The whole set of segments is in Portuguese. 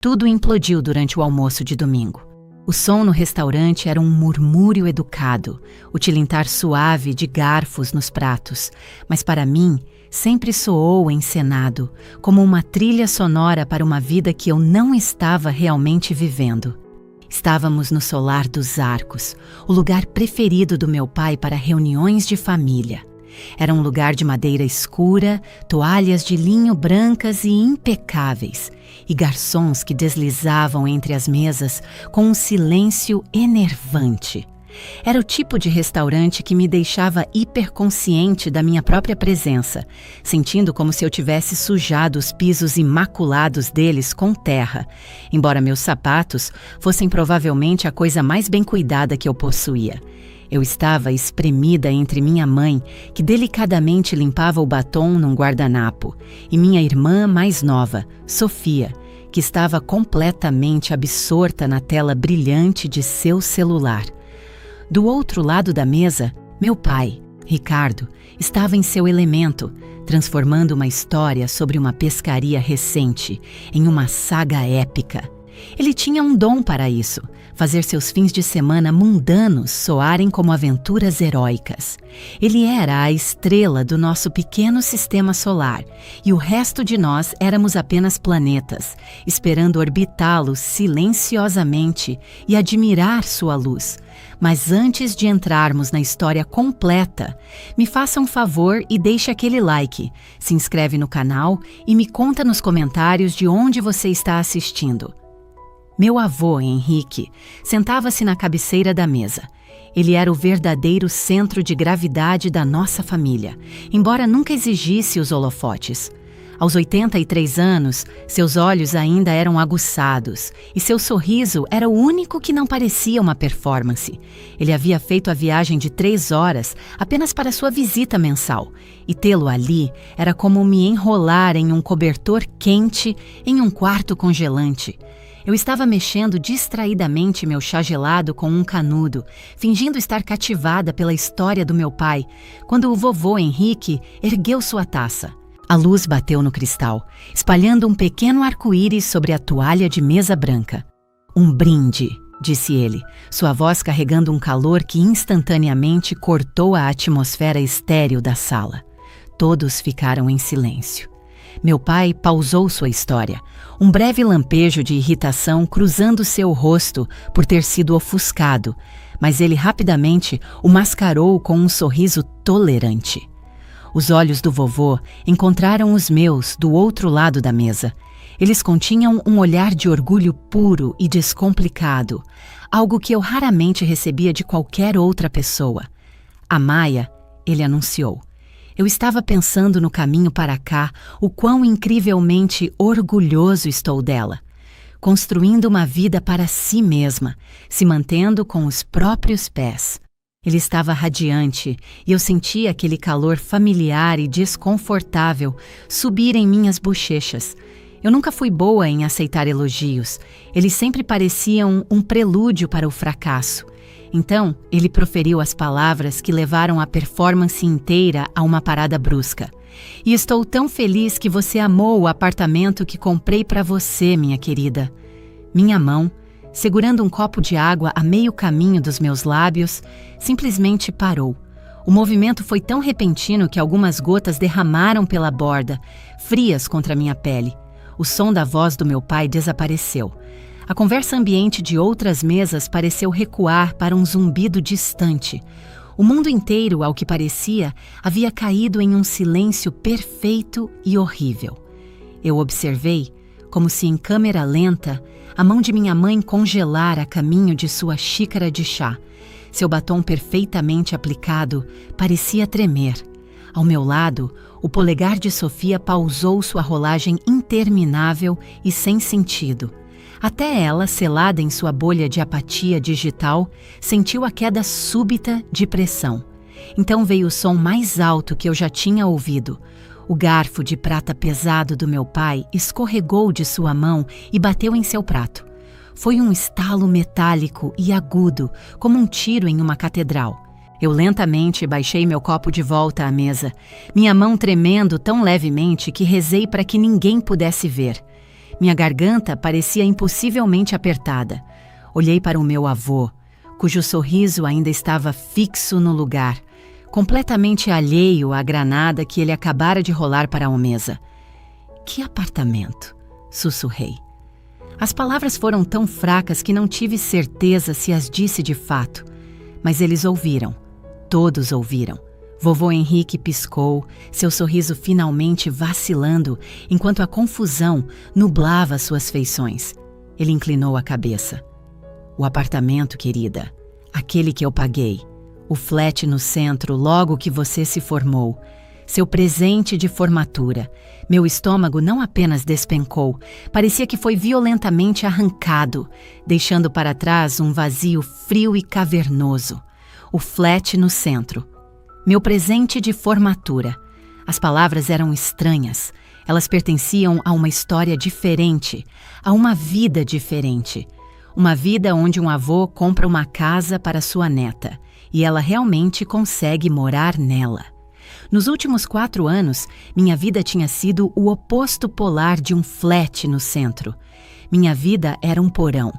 Tudo implodiu durante o almoço de domingo. O som no restaurante era um murmúrio educado, o tilintar suave de garfos nos pratos, mas para mim sempre soou encenado, como uma trilha sonora para uma vida que eu não estava realmente vivendo. Estávamos no Solar dos Arcos, o lugar preferido do meu pai para reuniões de família. Era um lugar de madeira escura, toalhas de linho brancas e impecáveis, e garçons que deslizavam entre as mesas com um silêncio enervante. Era o tipo de restaurante que me deixava hiperconsciente da minha própria presença, sentindo como se eu tivesse sujado os pisos imaculados deles com terra, embora meus sapatos fossem provavelmente a coisa mais bem cuidada que eu possuía. Eu estava espremida entre minha mãe, que delicadamente limpava o batom num guardanapo, e minha irmã mais nova, Sofia, que estava completamente absorta na tela brilhante de seu celular. Do outro lado da mesa, meu pai, Ricardo, estava em seu elemento, transformando uma história sobre uma pescaria recente em uma saga épica. Ele tinha um dom para isso, fazer seus fins de semana mundanos soarem como aventuras heróicas. Ele era a estrela do nosso pequeno sistema solar, e o resto de nós éramos apenas planetas, esperando orbitá-lo silenciosamente e admirar sua luz. Mas antes de entrarmos na história completa, me faça um favor e deixe aquele like, se inscreve no canal e me conta nos comentários de onde você está assistindo. Meu avô, Henrique, sentava-se na cabeceira da mesa. Ele era o verdadeiro centro de gravidade da nossa família, embora nunca exigisse os holofotes. Aos 83 anos, seus olhos ainda eram aguçados e seu sorriso era o único que não parecia uma performance. Ele havia feito a viagem de 3 horas apenas para sua visita mensal, e tê-lo ali era como me enrolar em um cobertor quente em um quarto congelante. Eu estava mexendo distraidamente meu chá gelado com um canudo, fingindo estar cativada pela história do meu pai, quando o vovô Henrique ergueu sua taça. A luz bateu no cristal, espalhando um pequeno arco-íris sobre a toalha de mesa branca. "Um brinde", disse ele, sua voz carregando um calor que instantaneamente cortou a atmosfera estéril da sala. Todos ficaram em silêncio. Meu pai pausou sua história, um breve lampejo de irritação cruzando seu rosto por ter sido ofuscado, mas ele rapidamente o mascarou com um sorriso tolerante. Os olhos do vovô encontraram os meus do outro lado da mesa. Eles continham um olhar de orgulho puro e descomplicado, algo que eu raramente recebia de qualquer outra pessoa. "A Maia", ele anunciou. Eu estava pensando no caminho para cá, o quão incrivelmente orgulhoso estou dela. Construindo uma vida para si mesma, se mantendo com os próprios pés. Ele estava radiante e eu sentia aquele calor familiar e desconfortável subir em minhas bochechas. Eu nunca fui boa em aceitar elogios. Eles sempre pareciam um prelúdio para o fracasso. Então, ele proferiu as palavras que levaram a performance inteira a uma parada brusca. "E estou tão feliz que você amou o apartamento que comprei para você, minha querida." Minha mão, segurando um copo de água a meio caminho dos meus lábios, simplesmente parou. O movimento foi tão repentino que algumas gotas derramaram pela borda, frias contra minha pele. O som da voz do meu pai desapareceu. A conversa ambiente de outras mesas pareceu recuar para um zumbido distante. O mundo inteiro, ao que parecia, havia caído em um silêncio perfeito e horrível. Eu observei, como se em câmera lenta, a mão de minha mãe congelar a caminho de sua xícara de chá. Seu batom perfeitamente aplicado parecia tremer. Ao meu lado, o polegar de Sofia pausou sua rolagem interminável e sem sentido. Até ela, selada em sua bolha de apatia digital, sentiu a queda súbita de pressão. Então veio o som mais alto que eu já tinha ouvido. O garfo de prata pesado do meu pai escorregou de sua mão e bateu em seu prato. Foi um estalo metálico e agudo, como um tiro em uma catedral. Eu lentamente baixei meu copo de volta à mesa, minha mão tremendo tão levemente que rezei para que ninguém pudesse ver. Minha garganta parecia impossivelmente apertada. Olhei para o meu avô, cujo sorriso ainda estava fixo no lugar, completamente alheio à granada que ele acabara de rolar para a mesa. Que apartamento! Sussurrei. As palavras foram tão fracas que não tive certeza se as disse de fato. Mas eles ouviram. Todos ouviram. Vovô Henrique piscou, seu sorriso finalmente vacilando, enquanto a confusão nublava suas feições. Ele inclinou a cabeça. O apartamento, querida. Aquele que eu paguei. O flat no centro logo que você se formou. Seu presente de formatura. Meu estômago não apenas despencou, parecia que foi violentamente arrancado, deixando para trás um vazio frio e cavernoso. O flat no centro. Meu presente de formatura. As palavras eram estranhas. Elas pertenciam a uma história diferente, a uma vida diferente. Uma vida onde um avô compra uma casa para sua neta, e ela realmente consegue morar nela. Nos últimos 4 anos, minha vida tinha sido o oposto polar de um flat no centro. Minha vida era um porão.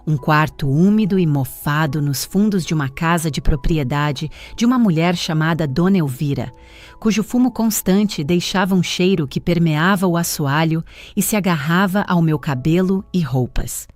Um quarto úmido e mofado nos fundos de uma casa de propriedade de uma mulher chamada Dona Elvira, cujo fumo constante deixava um cheiro que permeava o assoalho e se agarrava ao meu cabelo e roupas.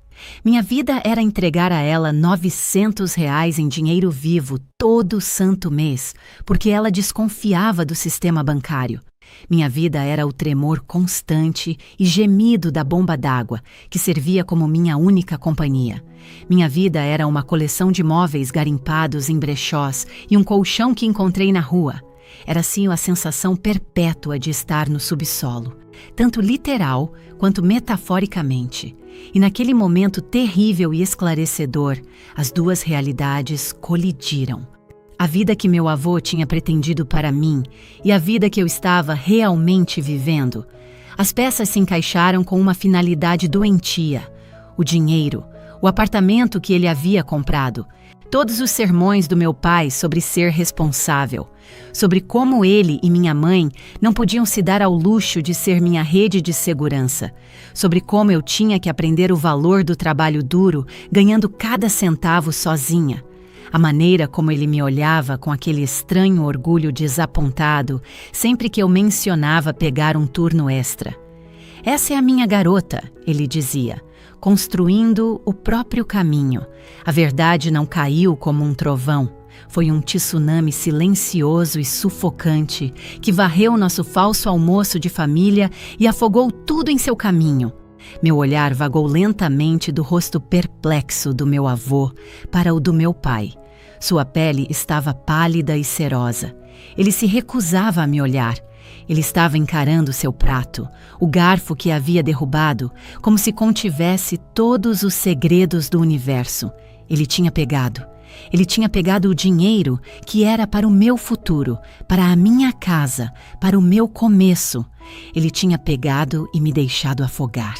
Minha vida era entregar a ela R$ 900 em dinheiro vivo todo santo mês, porque ela desconfiava do sistema bancário. Minha vida era o tremor constante e gemido da bomba d'água, que servia como minha única companhia. Minha vida era uma coleção de móveis garimpados em brechós e um colchão que encontrei na rua. Era assim a sensação perpétua de estar no subsolo, tanto literal quanto metaforicamente. E naquele momento terrível e esclarecedor, as duas realidades colidiram. A vida que meu avô tinha pretendido para mim e a vida que eu estava realmente vivendo. As peças se encaixaram com uma finalidade doentia: o dinheiro, o apartamento que ele havia comprado, todos os sermões do meu pai sobre ser responsável, sobre como ele e minha mãe não podiam se dar ao luxo de ser minha rede de segurança, sobre como eu tinha que aprender o valor do trabalho duro, ganhando cada centavo sozinha. A maneira como ele me olhava com aquele estranho orgulho desapontado sempre que eu mencionava pegar um turno extra. Essa é a minha garota, ele dizia, construindo o próprio caminho. A verdade não caiu como um trovão. Foi um tsunami silencioso e sufocante que varreu nosso falso almoço de família e afogou tudo em seu caminho. Meu olhar vagou lentamente do rosto perplexo do meu avô para o do meu pai. Sua pele estava pálida e cerosa. Ele se recusava a me olhar. Ele estava encarando seu prato, o garfo que havia derrubado, como se contivesse todos os segredos do universo. Ele tinha pegado. Ele tinha pegado o dinheiro que era para o meu futuro, para a minha casa, para o meu começo. Ele tinha pegado e me deixado afogar.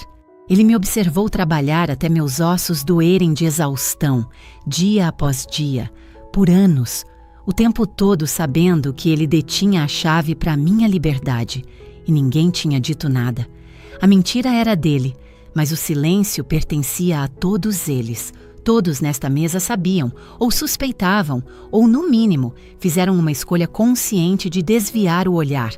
Ele me observou trabalhar até meus ossos doerem de exaustão, dia após dia, por anos, o tempo todo sabendo que ele detinha a chave para minha liberdade, e ninguém tinha dito nada. A mentira era dele, mas o silêncio pertencia a todos eles. Todos nesta mesa sabiam, ou suspeitavam, ou no mínimo, fizeram uma escolha consciente de desviar o olhar.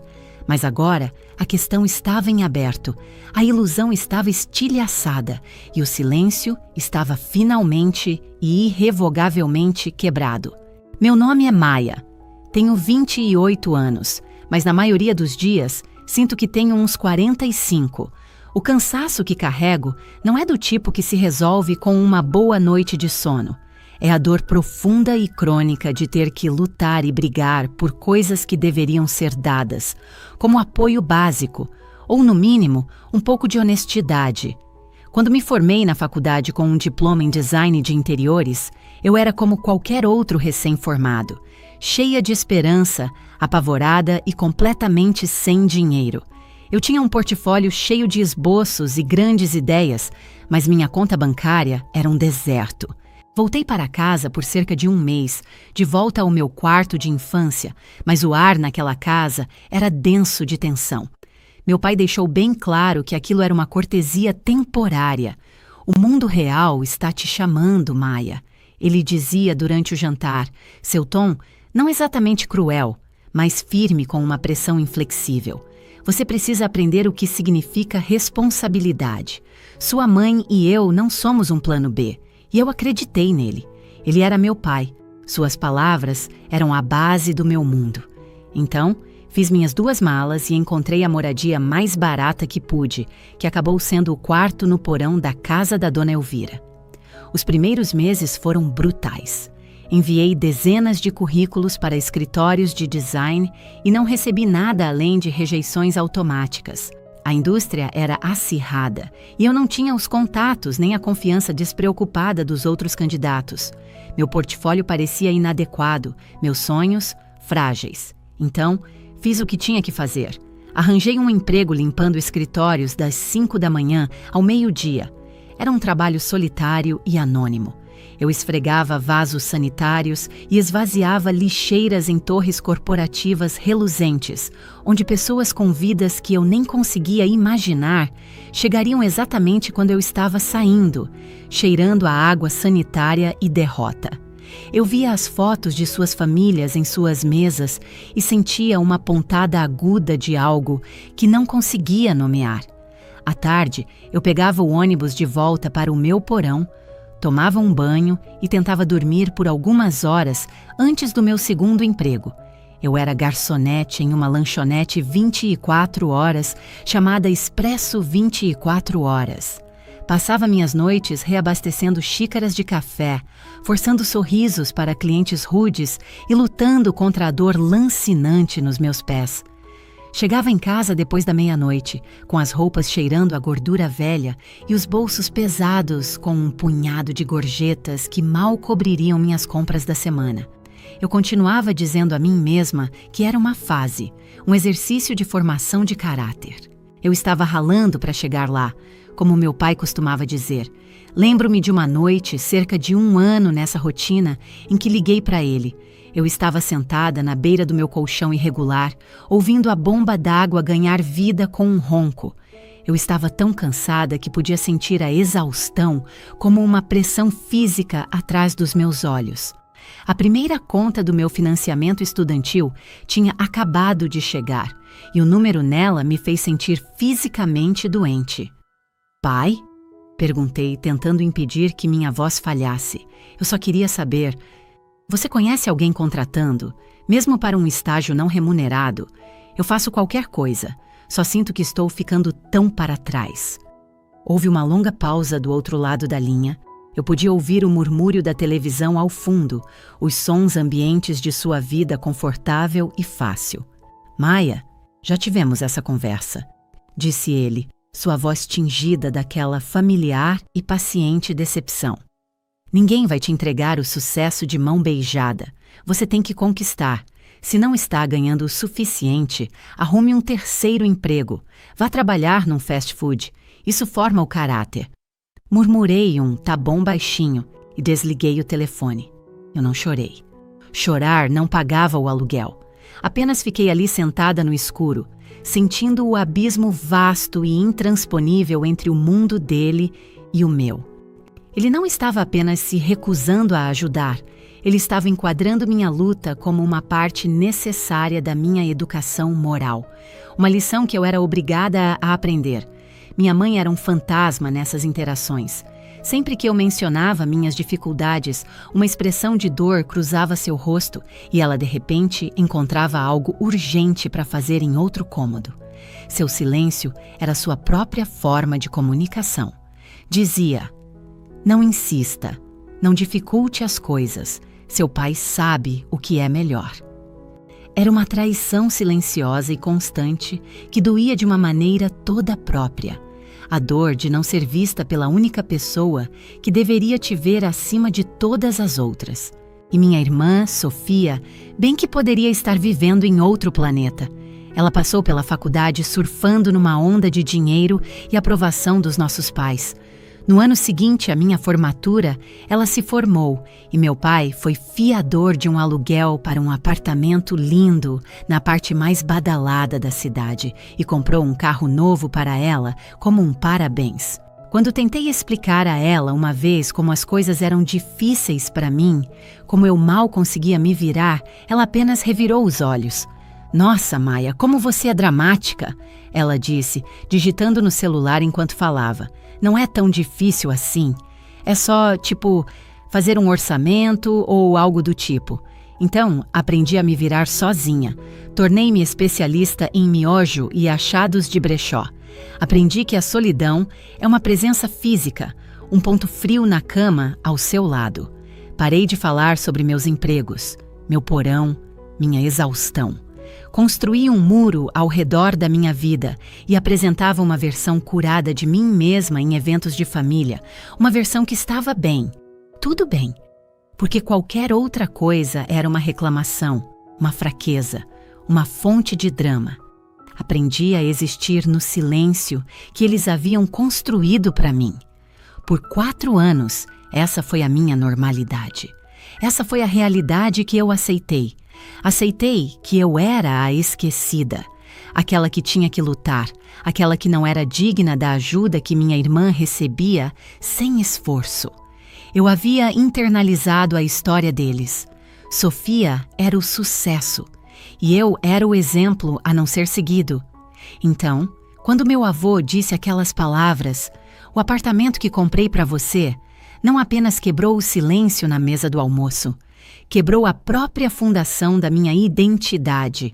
Mas agora, a questão estava em aberto, a ilusão estava estilhaçada e o silêncio estava finalmente e irrevogavelmente quebrado. Meu nome é Maia. Tenho 28 anos, mas na maioria dos dias sinto que tenho uns 45. O cansaço que carrego não é do tipo que se resolve com uma boa noite de sono. É a dor profunda e crônica de ter que lutar e brigar por coisas que deveriam ser dadas, como apoio básico, ou, no mínimo, um pouco de honestidade. Quando me formei na faculdade com um diploma em design de interiores, eu era como qualquer outro recém-formado, cheia de esperança, apavorada e completamente sem dinheiro. Eu tinha um portfólio cheio de esboços e grandes ideias, mas minha conta bancária era um deserto. Voltei para casa por cerca de um mês, de volta ao meu quarto de infância, mas o ar naquela casa era denso de tensão. Meu pai deixou bem claro que aquilo era uma cortesia temporária. O mundo real está te chamando, Maia. Ele dizia durante o jantar, seu tom não exatamente cruel, mas firme com uma pressão inflexível. Você precisa aprender o que significa responsabilidade. Sua mãe e eu não somos um plano B, e eu acreditei nele. Ele era meu pai. Suas palavras eram a base do meu mundo. Então, fiz minhas 2 malas e encontrei a moradia mais barata que pude, que acabou sendo o quarto no porão da casa da Dona Elvira. Os primeiros meses foram brutais. Enviei dezenas de currículos para escritórios de design e não recebi nada além de rejeições automáticas. A indústria era acirrada e eu não tinha os contatos nem a confiança despreocupada dos outros candidatos. Meu portfólio parecia inadequado, meus sonhos frágeis. Então, fiz o que tinha que fazer. Arranjei um emprego limpando escritórios das 5 da manhã ao meio-dia. Era um trabalho solitário e anônimo. Eu esfregava vasos sanitários e esvaziava lixeiras em torres corporativas reluzentes, onde pessoas com vidas que eu nem conseguia imaginar chegariam exatamente quando eu estava saindo, cheirando a água sanitária e derrota. Eu via as fotos de suas famílias em suas mesas e sentia uma pontada aguda de algo que não conseguia nomear. À tarde, eu pegava o ônibus de volta para o meu porão, tomava um banho e tentava dormir por algumas horas antes do meu segundo emprego. Eu era garçonete em uma lanchonete 24 horas, chamada Expresso 24 Horas. Passava minhas noites reabastecendo xícaras de café, forçando sorrisos para clientes rudes e lutando contra a dor lancinante nos meus pés. Chegava em casa depois da meia-noite, com as roupas cheirando a gordura velha e os bolsos pesados com um punhado de gorjetas que mal cobririam minhas compras da semana. Eu continuava dizendo a mim mesma que era uma fase, um exercício de formação de caráter. Eu estava ralando para chegar lá, como meu pai costumava dizer. Lembro-me de uma noite, cerca de 1 ano nessa rotina, em que liguei para ele. Eu estava sentada na beira do meu colchão irregular, ouvindo a bomba d'água ganhar vida com um ronco. Eu estava tão cansada que podia sentir a exaustão como uma pressão física atrás dos meus olhos. A primeira conta do meu financiamento estudantil tinha acabado de chegar, e o número nela me fez sentir fisicamente doente. Pai? Perguntei, tentando impedir que minha voz falhasse. Eu só queria saber... Você conhece alguém contratando? Mesmo para um estágio não remunerado? Eu faço qualquer coisa. Só sinto que estou ficando tão para trás. Houve uma longa pausa do outro lado da linha. Eu podia ouvir o murmúrio da televisão ao fundo, os sons ambientes de sua vida confortável e fácil. Maia, já tivemos essa conversa, disse ele, sua voz tingida daquela familiar e paciente decepção. Ninguém vai te entregar o sucesso de mão beijada. Você tem que conquistar. Se não está ganhando o suficiente, arrume um terceiro emprego. Vá trabalhar num fast food. Isso forma o caráter. Murmurei um tá bom baixinho e desliguei o telefone. Eu não chorei. Chorar não pagava o aluguel. Apenas fiquei ali sentada no escuro, sentindo o abismo vasto e intransponível entre o mundo dele e o meu. Ele não estava apenas se recusando a ajudar, ele estava enquadrando minha luta como uma parte necessária da minha educação moral, uma lição que eu era obrigada a aprender. Minha mãe era um fantasma nessas interações. Sempre que eu mencionava minhas dificuldades, uma expressão de dor cruzava seu rosto e ela, de repente, encontrava algo urgente para fazer em outro cômodo. Seu silêncio era sua própria forma de comunicação. Dizia: não insista, não dificulte as coisas, seu pai sabe o que é melhor. Era uma traição silenciosa e constante que doía de uma maneira toda própria. A dor de não ser vista pela única pessoa que deveria te ver acima de todas as outras. E minha irmã, Sofia, bem que poderia estar vivendo em outro planeta. Ela passou pela faculdade surfando numa onda de dinheiro e aprovação dos nossos pais. No ano seguinte à minha formatura, ela se formou e meu pai foi fiador de um aluguel para um apartamento lindo na parte mais badalada da cidade e comprou um carro novo para ela como um parabéns. Quando tentei explicar a ela uma vez como as coisas eram difíceis para mim, como eu mal conseguia me virar, ela apenas revirou os olhos. "Nossa, Maia, como você é dramática!" ela disse, digitando no celular enquanto falava. "Não é tão difícil assim. É só, fazer um orçamento ou algo do tipo." Então, aprendi a me virar sozinha. Tornei-me especialista em miojo e achados de brechó. Aprendi que a solidão é uma presença física, um ponto frio na cama ao seu lado. Parei de falar sobre meus empregos, meu porão, minha exaustão. Construí um muro ao redor da minha vida e apresentava uma versão curada de mim mesma em eventos de família, uma versão que estava bem, tudo bem, porque qualquer outra coisa era uma reclamação, uma fraqueza, uma fonte de drama. Aprendi a existir no silêncio que eles haviam construído para mim. Por 4 anos, essa foi a minha normalidade. Essa foi a realidade que eu aceitei. Aceitei que eu era a esquecida, aquela que tinha que lutar, aquela que não era digna da ajuda que minha irmã recebia sem esforço. Eu havia internalizado a história deles. Sofia era o sucesso e eu era o exemplo a não ser seguido. Então, quando meu avô disse aquelas palavras, "O apartamento que comprei para você", não apenas quebrou o silêncio na mesa do almoço, quebrou a própria fundação da minha identidade.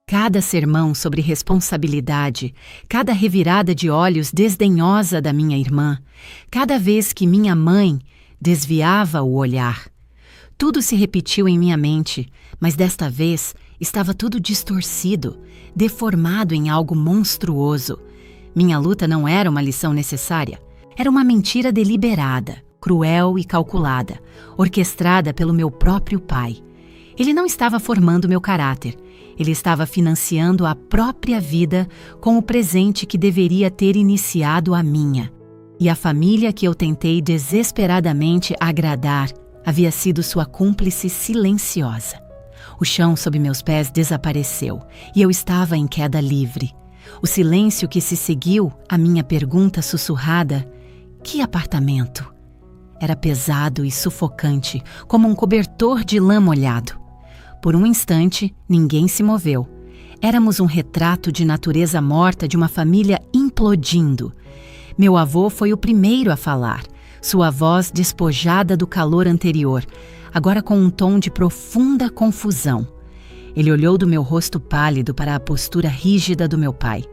Cada sermão sobre responsabilidade, cada revirada de olhos desdenhosa da minha irmã, cada vez que minha mãe desviava o olhar. Tudo se repetiu em minha mente, mas desta vez estava tudo distorcido, deformado em algo monstruoso. Minha luta não era uma lição necessária, era uma mentira deliberada, cruel e calculada, orquestrada pelo meu próprio pai. Ele não estava formando meu caráter, ele estava financiando a própria vida com o presente que deveria ter iniciado a minha. E a família que eu tentei desesperadamente agradar havia sido sua cúmplice silenciosa. O chão sob meus pés desapareceu e eu estava em queda livre. O silêncio que se seguiu à minha pergunta sussurrada, "Que apartamento?", era pesado e sufocante, como um cobertor de lã molhado. Por um instante, ninguém se moveu. Éramos um retrato de natureza morta de uma família implodindo. Meu avô foi o primeiro a falar, sua voz despojada do calor anterior, agora com um tom de profunda confusão. Ele olhou do meu rosto pálido para a postura rígida do meu pai.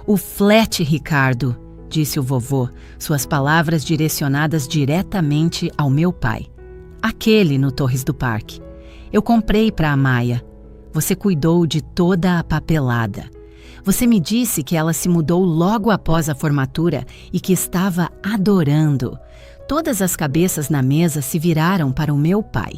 "O flat, Ricardo", disse o vovô, suas palavras direcionadas diretamente ao meu pai. "Aquele no Torres do Parque. Eu comprei para a Maia. Você cuidou de toda a papelada. Você me disse que ela se mudou logo após a formatura e que estava adorando." Todas as cabeças na mesa se viraram para o meu pai.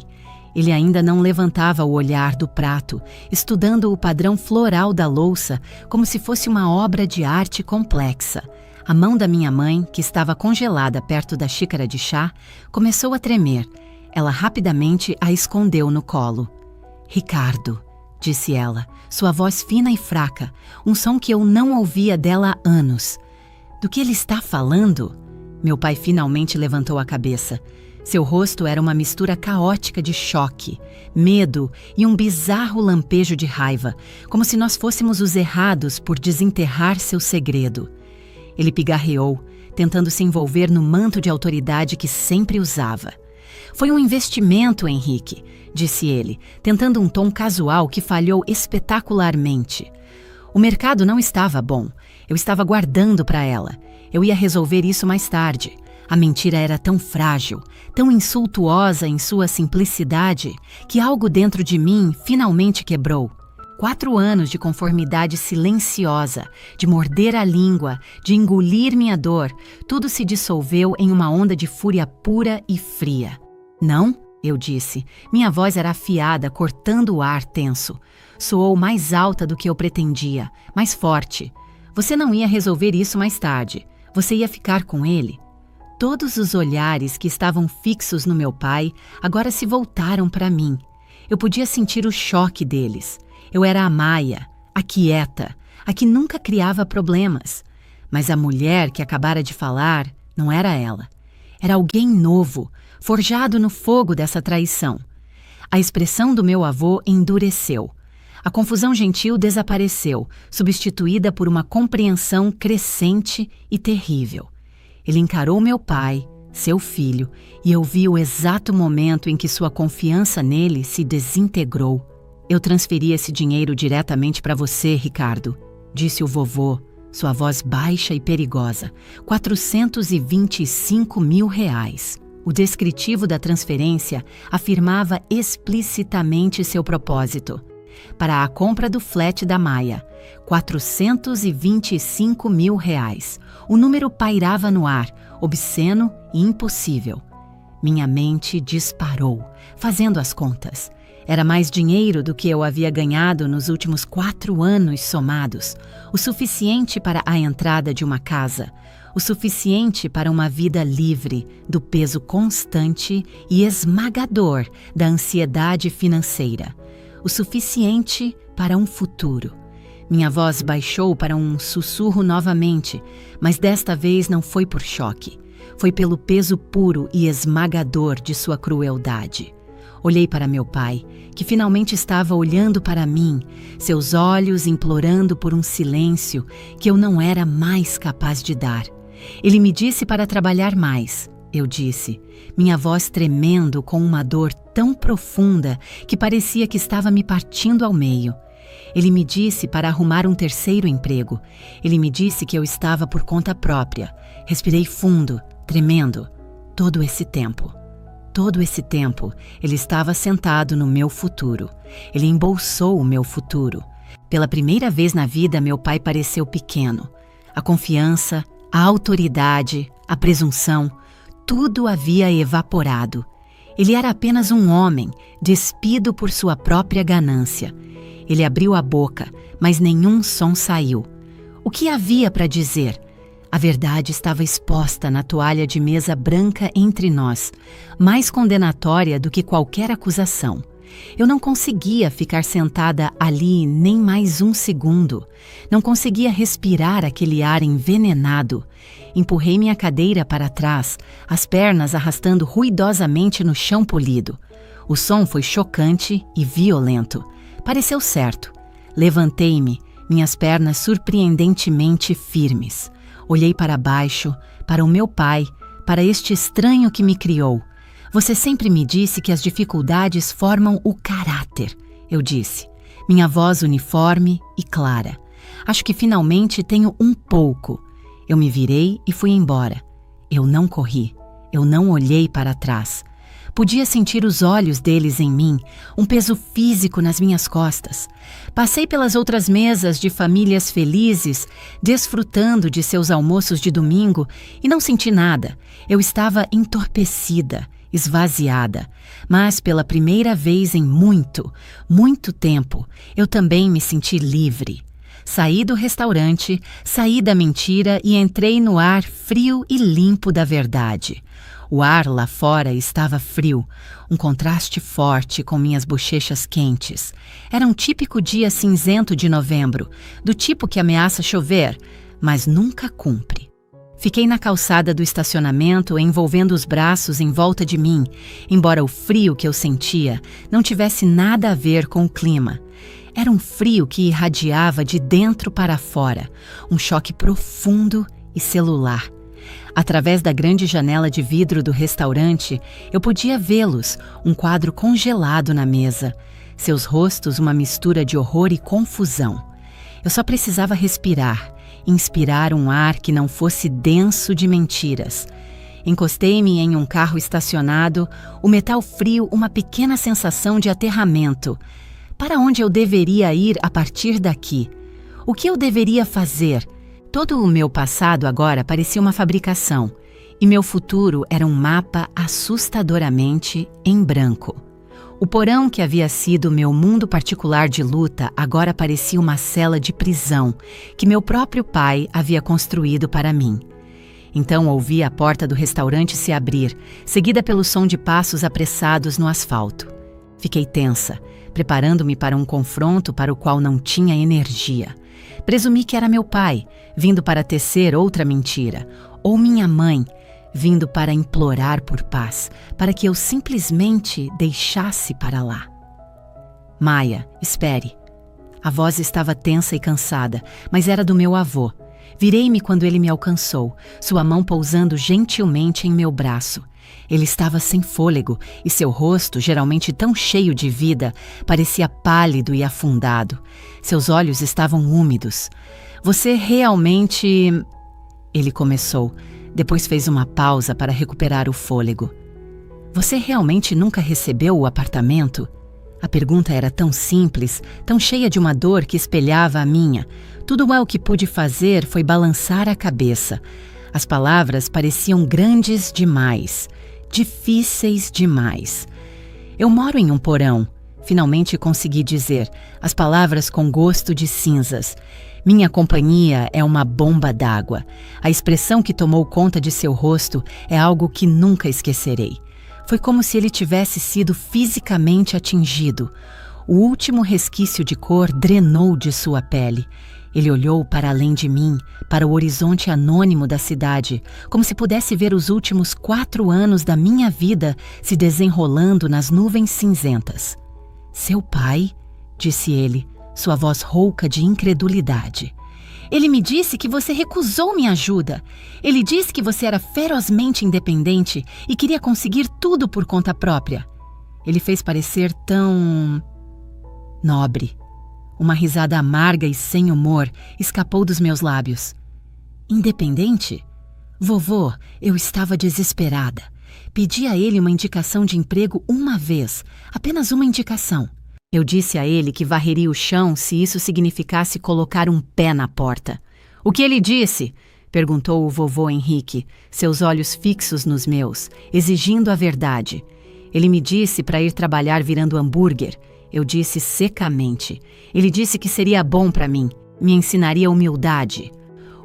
Ele ainda não levantava o olhar do prato, estudando o padrão floral da louça como se fosse uma obra de arte complexa. A mão da minha mãe, que estava congelada perto da xícara de chá, começou a tremer. Ela rapidamente a escondeu no colo. "Ricardo", disse ela, sua voz fina e fraca, um som que eu não ouvia dela há anos. "Do que ele está falando?" Meu pai finalmente levantou a cabeça. Seu rosto era uma mistura caótica de choque, medo e um bizarro lampejo de raiva, como se nós fôssemos os errados por desenterrar seu segredo. Ele pigarreou, tentando se envolver no manto de autoridade que sempre usava. "Foi um investimento, Henrique", disse ele, tentando um tom casual que falhou espetacularmente. "O mercado não estava bom. Eu estava guardando para ela. Eu ia resolver isso mais tarde. A mentira era tão frágil, tão insultuosa em sua simplicidade, que algo dentro de mim finalmente quebrou. 4 anos de conformidade silenciosa, de morder a língua, de engolir minha dor, tudo se dissolveu em uma onda de fúria pura e fria. "Não", eu disse. Minha voz era afiada, cortando o ar tenso. Soou mais alta do que eu pretendia, mais forte. "Você não ia resolver isso mais tarde. Você ia ficar com ele." Todos os olhares que estavam fixos no meu pai agora se voltaram para mim. Eu podia sentir o choque deles. Eu era a Maia, a quieta, a que nunca criava problemas. Mas a mulher que acabara de falar não era ela. Era alguém novo, forjado no fogo dessa traição. A expressão do meu avô endureceu. A confusão gentil desapareceu, substituída por uma compreensão crescente e terrível. Ele encarou meu pai, seu filho, e eu vi o exato momento em que sua confiança nele se desintegrou. Eu transferi esse dinheiro diretamente para você, Ricardo, disse o vovô, sua voz baixa e perigosa. 425 mil reais. O descritivo da transferência afirmava explicitamente seu propósito. Para a compra do flat da Maia, 425 mil reais. O número pairava no ar, obsceno e impossível. Minha mente disparou, fazendo as contas. Era mais dinheiro do que eu havia ganhado nos últimos 4 anos somados. O suficiente para a entrada de uma casa. O suficiente para uma vida livre do peso constante e esmagador da ansiedade financeira. O suficiente para um futuro. Minha voz baixou para um sussurro novamente, mas desta vez não foi por choque. Foi pelo peso puro e esmagador de sua crueldade. Olhei para meu pai, que finalmente estava olhando para mim, seus olhos implorando por um silêncio que eu não era mais capaz de dar. Ele me disse para trabalhar mais, eu disse, minha voz tremendo com uma dor tão profunda que parecia que estava me partindo ao meio. Ele me disse para arrumar um terceiro emprego. Ele me disse que eu estava por conta própria. Respirei fundo, tremendo. Todo esse tempo, ele estava sentado no meu futuro. Ele embolsou o meu futuro. Pela primeira vez na vida, meu pai pareceu pequeno. A confiança, a autoridade, a presunção, tudo havia evaporado. Ele era apenas um homem, despido por sua própria ganância. Ele abriu a boca, mas nenhum som saiu. O que havia para dizer? A verdade estava exposta na toalha de mesa branca entre nós, mais condenatória do que qualquer acusação. Eu não conseguia ficar sentada ali nem mais um segundo. Não conseguia respirar aquele ar envenenado. Empurrei minha cadeira para trás, as pernas arrastando ruidosamente no chão polido. O som foi chocante e violento. Pareceu certo. Levantei-me, minhas pernas surpreendentemente firmes. Olhei para baixo, para o meu pai, para este estranho que me criou. Você sempre me disse que as dificuldades formam o caráter, eu disse. Minha voz uniforme e clara. Acho que finalmente tenho um pouco. Eu me virei e fui embora. Eu não corri. Eu não olhei para trás. Podia sentir os olhos deles em mim, um peso físico nas minhas costas. Passei pelas outras mesas de famílias felizes, desfrutando de seus almoços de domingo, e não senti nada. Eu estava entorpecida, esvaziada. Mas pela primeira vez em muito, muito tempo, eu também me senti livre. Saí do restaurante, saí da mentira e entrei no ar frio e limpo da verdade. O ar lá fora estava frio, um contraste forte com minhas bochechas quentes. Era um típico dia cinzento de novembro, do tipo que ameaça chover, mas nunca cumpre. Fiquei na calçada do estacionamento, envolvendo os braços em volta de mim, embora o frio que eu sentia não tivesse nada a ver com o clima. Era um frio que irradiava de dentro para fora, um choque profundo e celular. Através da grande janela de vidro do restaurante, eu podia vê-los, um quadro congelado na mesa. Seus rostos uma mistura de horror e confusão. Eu só precisava respirar, inspirar um ar que não fosse denso de mentiras. Encostei-me em um carro estacionado, o metal frio uma pequena sensação de aterramento. Para onde eu deveria ir a partir daqui? O que eu deveria fazer? Todo o meu passado agora parecia uma fabricação, e meu futuro era um mapa assustadoramente em branco. O porão que havia sido meu mundo particular de luta agora parecia uma cela de prisão que meu próprio pai havia construído para mim. Então ouvi a porta do restaurante se abrir, seguida pelo som de passos apressados no asfalto. Fiquei tensa, preparando-me para um confronto para o qual não tinha energia. Presumi que era meu pai, vindo para tecer outra mentira, ou minha mãe, vindo para implorar por paz, para que eu simplesmente deixasse para lá. Maia, espere. A voz estava tensa e cansada, mas era do meu avô. Virei-me quando ele me alcançou, sua mão pousando gentilmente em meu braço. Ele estava sem fôlego e seu rosto, geralmente tão cheio de vida, parecia pálido e afundado. Seus olhos estavam úmidos. Você realmente... Ele começou, depois fez uma pausa para recuperar o fôlego. Você realmente nunca recebeu o apartamento? A pergunta era tão simples, tão cheia de uma dor que espelhava a minha. Tudo o que pude fazer foi balançar a cabeça. As palavras pareciam grandes demais, difíceis demais. Eu moro em um porão. Finalmente consegui dizer, as palavras com gosto de cinzas. Minha companhia é uma bomba d'água. A expressão que tomou conta de seu rosto é algo que nunca esquecerei. Foi como se ele tivesse sido fisicamente atingido. O último resquício de cor drenou de sua pele. Ele olhou para além de mim, para o horizonte anônimo da cidade, como se pudesse ver os últimos 4 anos da minha vida se desenrolando nas nuvens cinzentas. Seu pai, disse ele, sua voz rouca de incredulidade. Ele me disse que você recusou minha ajuda. Ele disse que você era ferozmente independente e queria conseguir tudo por conta própria. Ele fez parecer tão... nobre. Uma risada amarga e sem humor escapou dos meus lábios. Independente? Vovô, eu estava desesperada. Pedi a ele uma indicação de emprego uma vez, apenas uma indicação. Eu disse a ele que varreria o chão se isso significasse colocar um pé na porta. O que ele disse? Perguntou o vovô Henrique, seus olhos fixos nos meus, exigindo a verdade. Ele me disse para ir trabalhar virando hambúrguer. Eu disse secamente. Ele disse que seria bom para mim, me ensinaria humildade.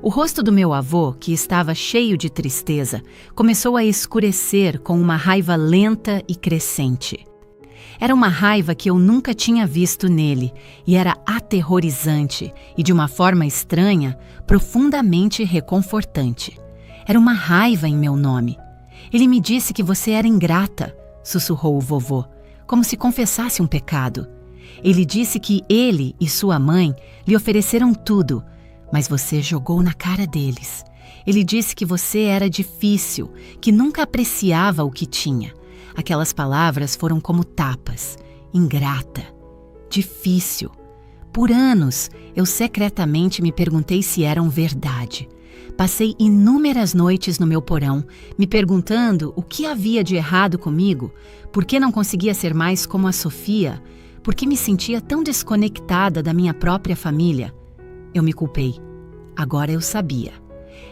O rosto do meu avô, que estava cheio de tristeza, começou a escurecer com uma raiva lenta e crescente. Era uma raiva que eu nunca tinha visto nele e era aterrorizante e, de uma forma estranha, profundamente reconfortante. Era uma raiva em meu nome. Ele me disse que você era ingrata, sussurrou o vovô, como se confessasse um pecado. Ele disse que ele e sua mãe lhe ofereceram tudo, mas você jogou na cara deles. Ele disse que você era difícil, que nunca apreciava o que tinha. Aquelas palavras foram como tapas. Ingrata. Difícil. Por anos, eu secretamente me perguntei se eram verdade. Passei inúmeras noites no meu porão, me perguntando o que havia de errado comigo, por que não conseguia ser mais como a Sofia, por que me sentia tão desconectada da minha própria família. Eu me culpei. Agora eu sabia.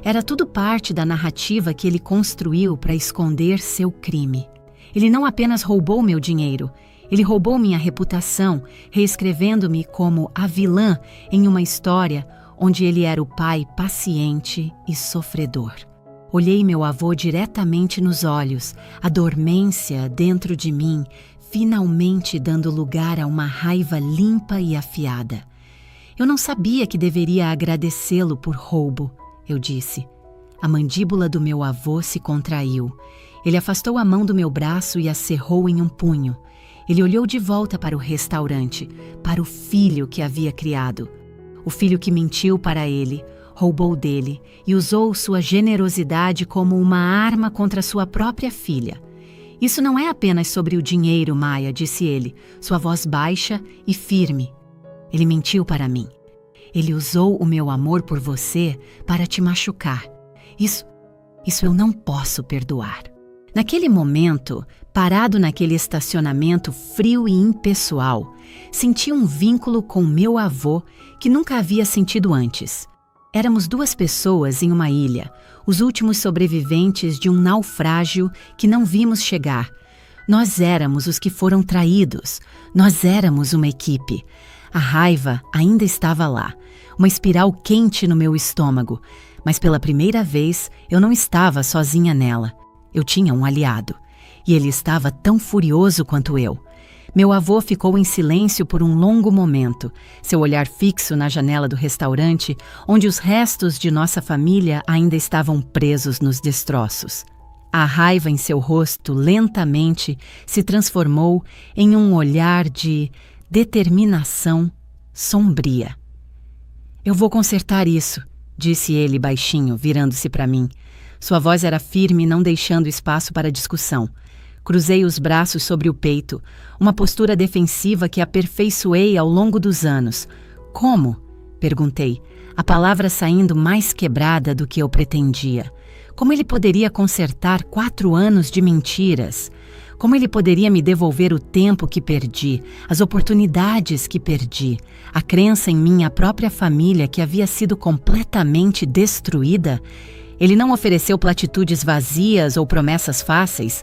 Era tudo parte da narrativa que ele construiu para esconder seu crime. Ele não apenas roubou meu dinheiro, ele roubou minha reputação, reescrevendo-me como a vilã em uma história onde ele era o pai paciente e sofredor. Olhei meu avô diretamente nos olhos, a dormência dentro de mim, finalmente dando lugar a uma raiva limpa e afiada. Eu não sabia que deveria agradecê-lo por roubo, eu disse. A mandíbula do meu avô se contraiu. Ele afastou a mão do meu braço e a cerrou em um punho. Ele olhou de volta para o restaurante, para o filho que havia criado. O filho que mentiu para ele, roubou dele e usou sua generosidade como uma arma contra sua própria filha. Isso não é apenas sobre o dinheiro, Maia, disse ele, sua voz baixa e firme. Ele mentiu para mim. Ele usou o meu amor por você para te machucar. Isso eu não posso perdoar. Naquele momento, parado naquele estacionamento frio e impessoal, senti um vínculo com meu avô que nunca havia sentido antes. Éramos 2 pessoas em uma ilha, os últimos sobreviventes de um naufrágio que não vimos chegar. Nós éramos os que foram traídos, nós éramos uma equipe. A raiva ainda estava lá, uma espiral quente no meu estômago, Mas pela primeira vez, eu não estava sozinha nela. Eu tinha um aliado. E ele estava tão furioso quanto eu. Meu avô ficou em silêncio por um longo momento, seu olhar fixo na janela do restaurante, onde os restos de nossa família ainda estavam presos nos destroços. A raiva em seu rosto lentamente se transformou em um olhar de determinação sombria. "Eu vou consertar isso", disse ele baixinho, virando-se para mim. Sua voz era firme, não deixando espaço para discussão. Cruzei os braços sobre o peito, uma postura defensiva que aperfeiçoei ao longo dos anos. "Como?", perguntei, a palavra saindo mais quebrada do que eu pretendia. Como ele poderia consertar 4 anos de mentiras? Como ele poderia me devolver o tempo que perdi, as oportunidades que perdi, a crença em minha própria família que havia sido completamente destruída? Ele não ofereceu platitudes vazias ou promessas fáceis.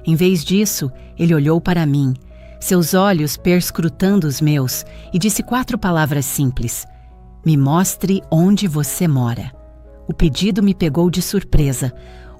Em vez disso, ele olhou para mim, seus olhos perscrutando os meus, e disse 4 palavras simples: "Me mostre onde você mora." O pedido me pegou de surpresa.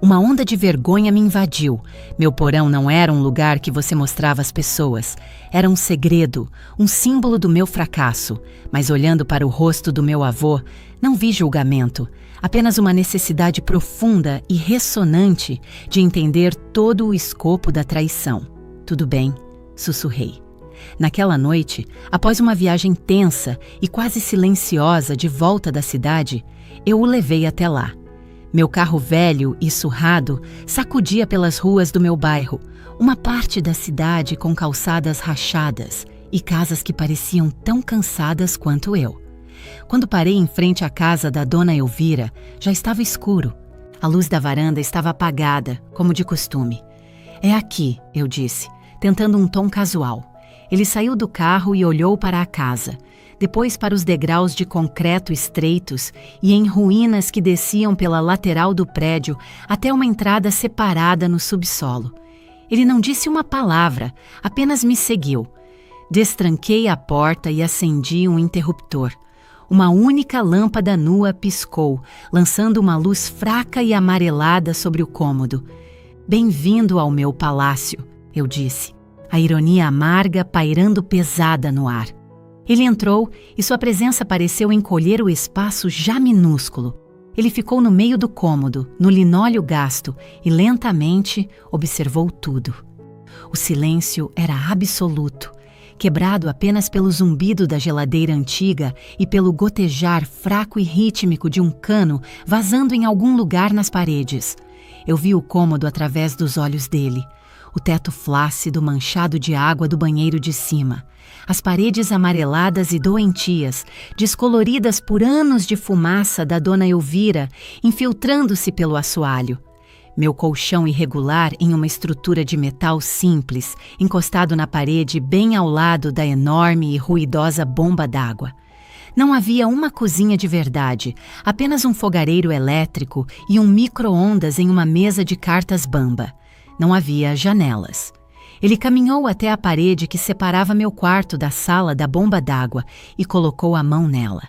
Uma onda de vergonha me invadiu. Meu porão não era um lugar que você mostrava às pessoas. Era um segredo, um símbolo do meu fracasso. Mas olhando para o rosto do meu avô, não vi julgamento, apenas uma necessidade profunda e ressonante de entender todo o escopo da traição. "Tudo bem", sussurrei. Naquela noite, após uma viagem tensa e quase silenciosa de volta da cidade, eu o levei até lá. Meu carro velho e surrado sacudia pelas ruas do meu bairro, uma parte da cidade com calçadas rachadas e casas que pareciam tão cansadas quanto eu. Quando parei em frente à casa da dona Elvira, já estava escuro. A luz da varanda estava apagada, como de costume. "É aqui", eu disse, tentando um tom casual. Ele saiu do carro e olhou para a casa, depois para os degraus de concreto estreitos e em ruínas que desciam pela lateral do prédio até uma entrada separada no subsolo. Ele não disse uma palavra, apenas me seguiu. Destranquei a porta e acendi um interruptor. Uma única lâmpada nua piscou, lançando uma luz fraca e amarelada sobre o cômodo. "Bem-vindo ao meu palácio", eu disse, a ironia amarga pairando pesada no ar. Ele entrou e sua presença pareceu encolher o espaço já minúsculo. Ele ficou no meio do cômodo, no linóleo gasto, e lentamente observou tudo. O silêncio era absoluto, quebrado apenas pelo zumbido da geladeira antiga e pelo gotejar fraco e rítmico de um cano vazando em algum lugar nas paredes. Eu vi o cômodo através dos olhos dele. O teto flácido manchado de água do banheiro de cima. As paredes amareladas e doentias, descoloridas por anos de fumaça da dona Elvira, infiltrando-se pelo assoalho. Meu colchão irregular em uma estrutura de metal simples, encostado na parede bem ao lado da enorme e ruidosa bomba d'água. Não havia uma cozinha de verdade, apenas um fogareiro elétrico e um micro-ondas em uma mesa de cartas bamba. Não havia janelas. Ele caminhou até a parede que separava meu quarto da sala da bomba d'água e colocou a mão nela.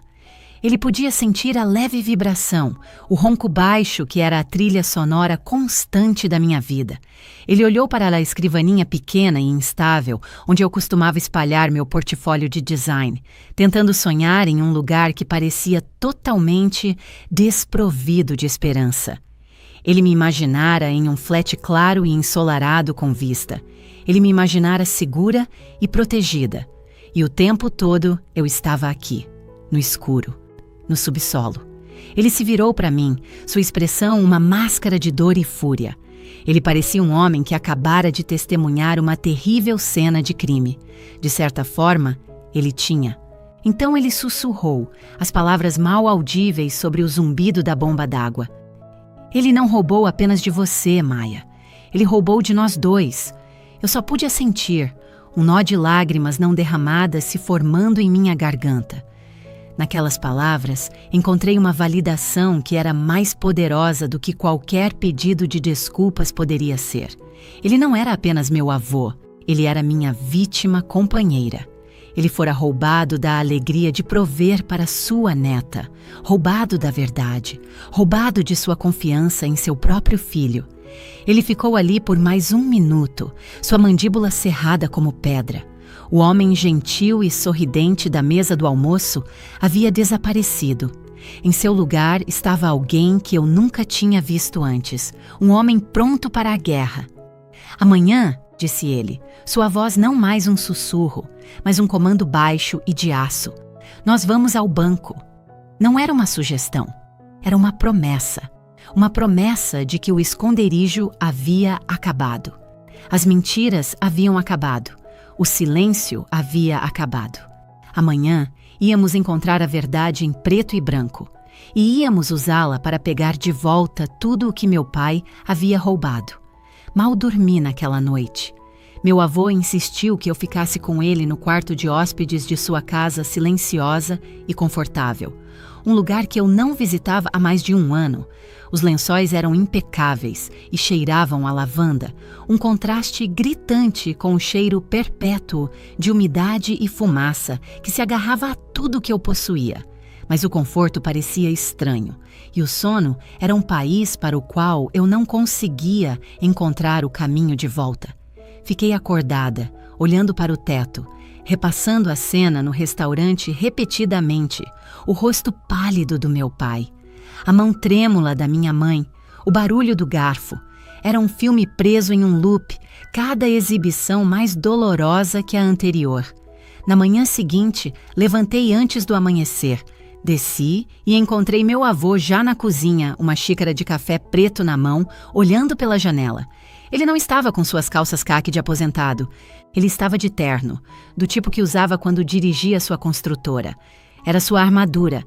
Ele podia sentir a leve vibração, o ronco baixo que era a trilha sonora constante da minha vida. Ele olhou para a escrivaninha pequena e instável, onde eu costumava espalhar meu portfólio de design, tentando sonhar em um lugar que parecia totalmente desprovido de esperança. Ele me imaginara em um flat claro e ensolarado com vista. Ele me imaginara segura e protegida. E o tempo todo eu estava aqui, no escuro, no subsolo. Ele se virou para mim, sua expressão uma máscara de dor e fúria. Ele parecia um homem que acabara de testemunhar uma terrível cena de crime. De certa forma, ele tinha. Então ele sussurrou, as palavras mal audíveis sobre o zumbido da bomba d'água. "Ele não roubou apenas de você, Maia. Ele roubou de nós dois." Eu só pude assentir, um nó de lágrimas não derramadas se formando em minha garganta. Naquelas palavras, encontrei uma validação que era mais poderosa do que qualquer pedido de desculpas poderia ser. Ele não era apenas meu avô, ele era minha vítima companheira. Ele fora roubado da alegria de prover para sua neta, roubado da verdade, roubado de sua confiança em seu próprio filho. Ele ficou ali por mais 1 minuto, sua mandíbula cerrada como pedra. O homem gentil e sorridente da mesa do almoço havia desaparecido. Em seu lugar estava alguém que eu nunca tinha visto antes, um homem pronto para a guerra. Amanhã, disse ele, sua voz não mais um sussurro, mas um comando baixo e de aço. Nós vamos ao banco. Não era uma sugestão, era uma promessa. Uma promessa de que o esconderijo havia acabado. As mentiras haviam acabado. O silêncio havia acabado. Amanhã íamos encontrar a verdade em preto e branco. E íamos usá-la para pegar de volta tudo o que meu pai havia roubado. Mal dormi naquela noite. Meu avô insistiu que eu ficasse com ele no quarto de hóspedes de sua casa silenciosa e confortável. Um lugar que eu não visitava há mais de 1 ano. Os lençóis eram impecáveis e cheiravam a lavanda, um contraste gritante com o cheiro perpétuo de umidade e fumaça que se agarrava a tudo que eu possuía. Mas o conforto parecia estranho, e o sono era um país para o qual eu não conseguia encontrar o caminho de volta. Fiquei acordada, olhando para o teto, repassando a cena no restaurante repetidamente, o rosto pálido do meu pai, a mão trêmula da minha mãe, o barulho do garfo. Era um filme preso em um loop, cada exibição mais dolorosa que a anterior. Na manhã seguinte, levantei antes do amanhecer, desci e encontrei meu avô já na cozinha, uma xícara de café preto na mão, olhando pela janela. Ele não estava com suas calças caque de aposentado. Ele estava de terno, do tipo que usava quando dirigia sua construtora. Era sua armadura.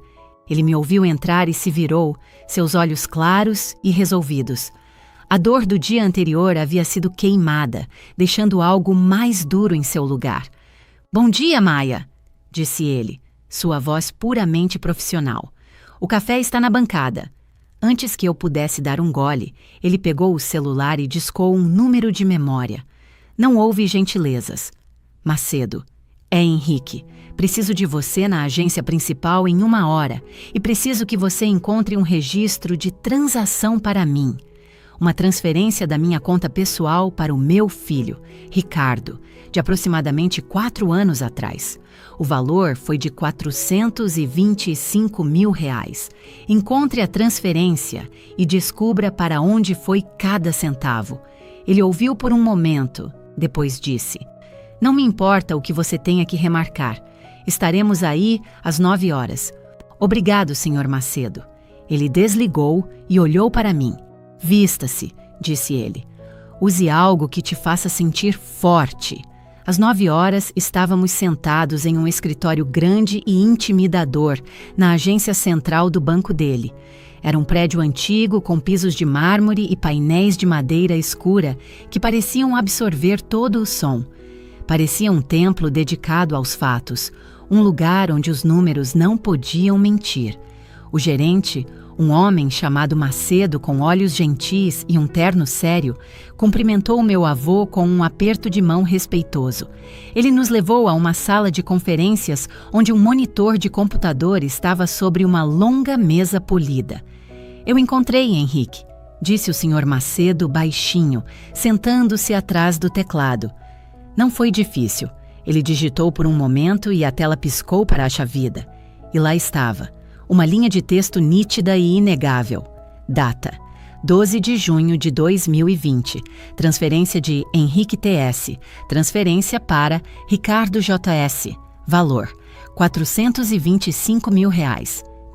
Ele me ouviu entrar e se virou, seus olhos claros e resolvidos. A dor do dia anterior havia sido queimada, deixando algo mais duro em seu lugar. "Bom dia, Maia", disse ele, sua voz puramente profissional. "O café está na bancada." Antes que eu pudesse dar um gole, ele pegou o celular e discou um número de memória. Não houve gentilezas. "Macedo, é Henrique. Preciso de você na agência principal em 1 hora e preciso que você encontre um registro de transação para mim. Uma transferência da minha conta pessoal para o meu filho, Ricardo, de aproximadamente 4 anos atrás. O valor foi de R$425 mil. Encontre a transferência e descubra para onde foi cada centavo." Ele ouviu por um momento, depois disse: "Não me importa o que você tenha que remarcar. Estaremos aí às 9 horas. Obrigado, Sr. Macedo." Ele desligou e olhou para mim. "Vista-se", disse ele. "Use algo que te faça sentir forte." Às 9 horas, estávamos sentados em um escritório grande e intimidador na agência central do banco dele. Era um prédio antigo com pisos de mármore e painéis de madeira escura que pareciam absorver todo o som. Parecia um templo dedicado aos fatos, um lugar onde os números não podiam mentir. O gerente, um homem chamado Macedo com olhos gentis e um terno sério, cumprimentou o meu avô com um aperto de mão respeitoso. Ele nos levou a uma sala de conferências onde um monitor de computador estava sobre uma longa mesa polida. "Eu encontrei Henrique", disse o Sr. Macedo baixinho, sentando-se atrás do teclado. Não foi difícil. Ele digitou por um momento e a tela piscou para a chavida. E lá estava. Uma linha de texto nítida e inegável. Data: 12 de junho de 2020. Transferência de Henrique TS. Transferência para Ricardo JS. Valor: R$425 mil.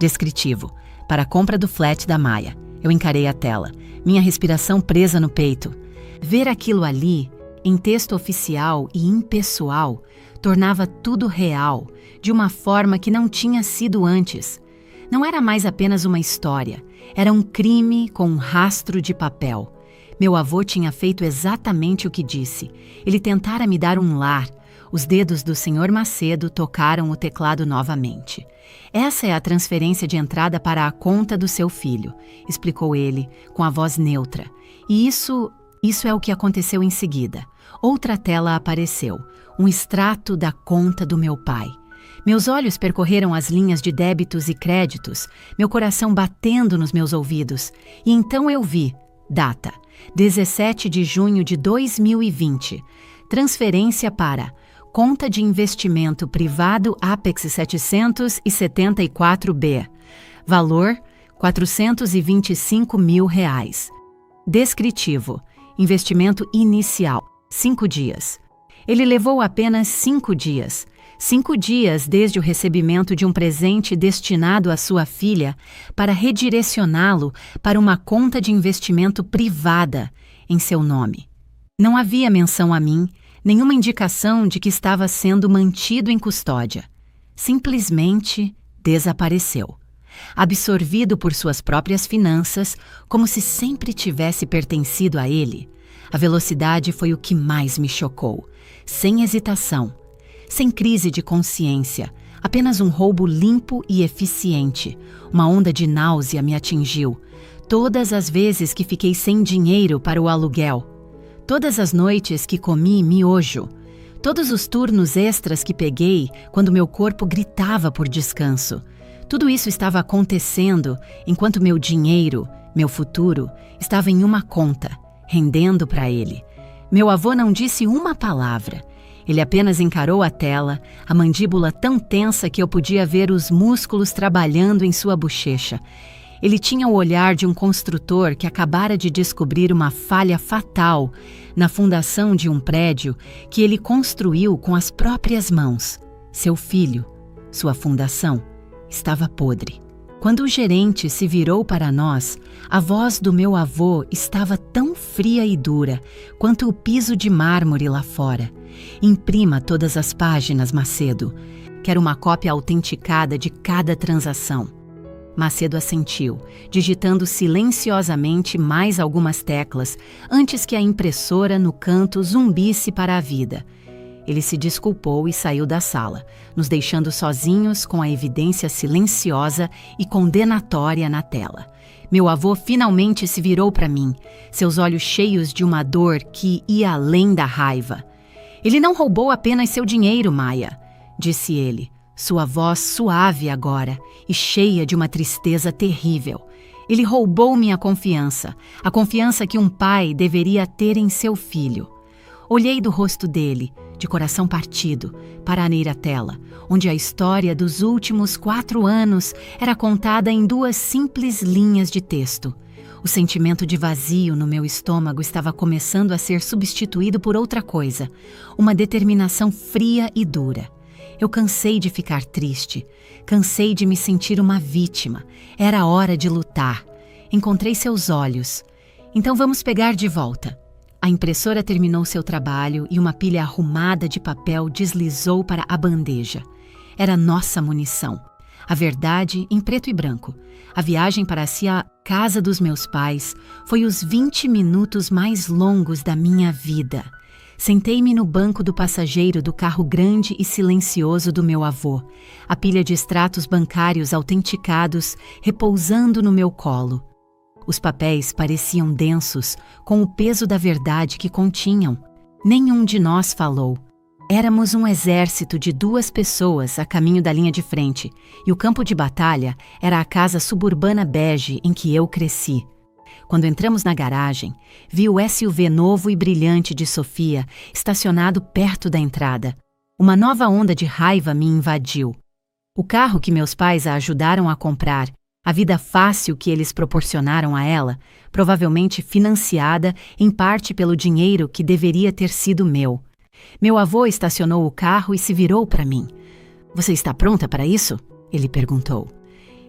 Descritivo: para a compra do flat da Maia. Eu encarei a tela, minha respiração presa no peito. Ver aquilo ali, em texto oficial e impessoal, tornava tudo real, de uma forma que não tinha sido antes. Não era mais apenas uma história, era um crime com um rastro de papel. Meu avô tinha feito exatamente o que disse. Ele tentara me dar um lar. Os dedos do Sr. Macedo tocaram o teclado novamente. "Essa é a transferência de entrada para a conta do seu filho", explicou ele, com a voz neutra. "E isso Isso é o que aconteceu em seguida. Outra tela apareceu, um extrato da conta do meu pai. Meus olhos percorreram as linhas de débitos e créditos, meu coração batendo nos meus ouvidos. E então eu vi, data, 17 de junho de 2020, transferência para conta de investimento privado Apex 774B, valor R$425 mil. Descritivo, investimento inicial, 5 dias. Ele levou apenas 5 dias. 5 dias desde o recebimento de um presente destinado à sua filha para redirecioná-lo para uma conta de investimento privada em seu nome. Não havia menção a mim, nenhuma indicação de que estava sendo mantido em custódia. Simplesmente desapareceu. Absorvido por suas próprias finanças, como se sempre tivesse pertencido a ele. A velocidade foi o que mais me chocou. Sem hesitação, sem crise de consciência, apenas um roubo limpo e eficiente. Uma onda de náusea me atingiu. Todas as vezes que fiquei sem dinheiro para o aluguel. Todas as noites que comi miojo. Todos os turnos extras que peguei quando meu corpo gritava por descanso. Tudo isso estava acontecendo enquanto meu dinheiro, meu futuro, estava em uma conta, rendendo para ele. Meu avô não disse uma palavra. Ele apenas encarou a tela, a mandíbula tão tensa que eu podia ver os músculos trabalhando em sua bochecha. Ele tinha o olhar de um construtor que acabara de descobrir uma falha fatal na fundação de um prédio que ele construiu com as próprias mãos. Seu filho, sua fundação, estava podre. Quando o gerente se virou para nós, a voz do meu avô estava tão fria e dura quanto o piso de mármore lá fora. Imprima todas as páginas, Macedo. Quero uma cópia autenticada de cada transação. Macedo assentiu, digitando silenciosamente mais algumas teclas antes que a impressora no canto zumbisse para a vida. Ele se desculpou e saiu da sala, nos deixando sozinhos com a evidência silenciosa e condenatória na tela. Meu avô finalmente se virou para mim, seus olhos cheios de uma dor que ia além da raiva. Ele não roubou apenas seu dinheiro, Maia, disse ele, sua voz suave agora e cheia de uma tristeza terrível. Ele roubou minha confiança, a confiança que um pai deveria ter em seu filho. Olhei do rosto dele, de coração partido, para a neira tela, onde a história dos últimos 4 anos era contada em 2 simples linhas de texto. O sentimento de vazio no meu estômago estava começando a ser substituído por outra coisa, uma determinação fria e dura. Eu cansei de ficar triste, cansei de me sentir uma vítima. Era hora de lutar. Encontrei seus olhos. Então vamos pegar de volta. A impressora terminou seu trabalho e uma pilha arrumada de papel deslizou para a bandeja. Era nossa munição. A verdade em preto e branco. A viagem para a casa dos meus pais foi os 20 minutos mais longos da minha vida. Sentei-me no banco do passageiro do carro grande e silencioso do meu avô, a pilha de extratos bancários autenticados repousando no meu colo. Os papéis pareciam densos, com o peso da verdade que continham. Nenhum de nós falou. Éramos um exército de 2 pessoas a caminho da linha de frente, e o campo de batalha era a casa suburbana bege em que eu cresci. Quando entramos na garagem, vi o SUV novo e brilhante de Sofia estacionado perto da entrada. Uma nova onda de raiva me invadiu. O carro que meus pais a ajudaram a comprar, a vida fácil que eles proporcionaram a ela, provavelmente financiada em parte pelo dinheiro que deveria ter sido meu. Meu avô estacionou o carro e se virou para mim. — Você está pronta para isso? Ele perguntou.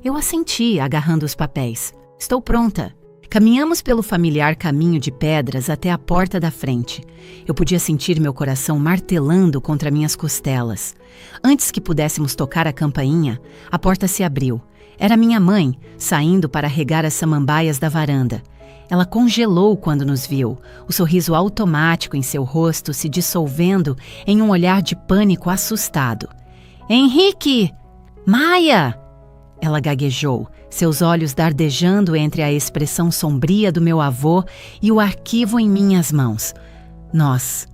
Eu assenti, agarrando os papéis. — Estou pronta. Caminhamos pelo familiar caminho de pedras até a porta da frente. Eu podia sentir meu coração martelando contra minhas costelas. Antes que pudéssemos tocar a campainha, a porta se abriu. Era minha mãe, saindo para regar as samambaias da varanda. Ela congelou quando nos viu, o sorriso automático em seu rosto se dissolvendo em um olhar de pânico assustado. — Henrique! Maia! Ela gaguejou, seus olhos dardejando entre a expressão sombria do meu avô e o arquivo em minhas mãos. Nós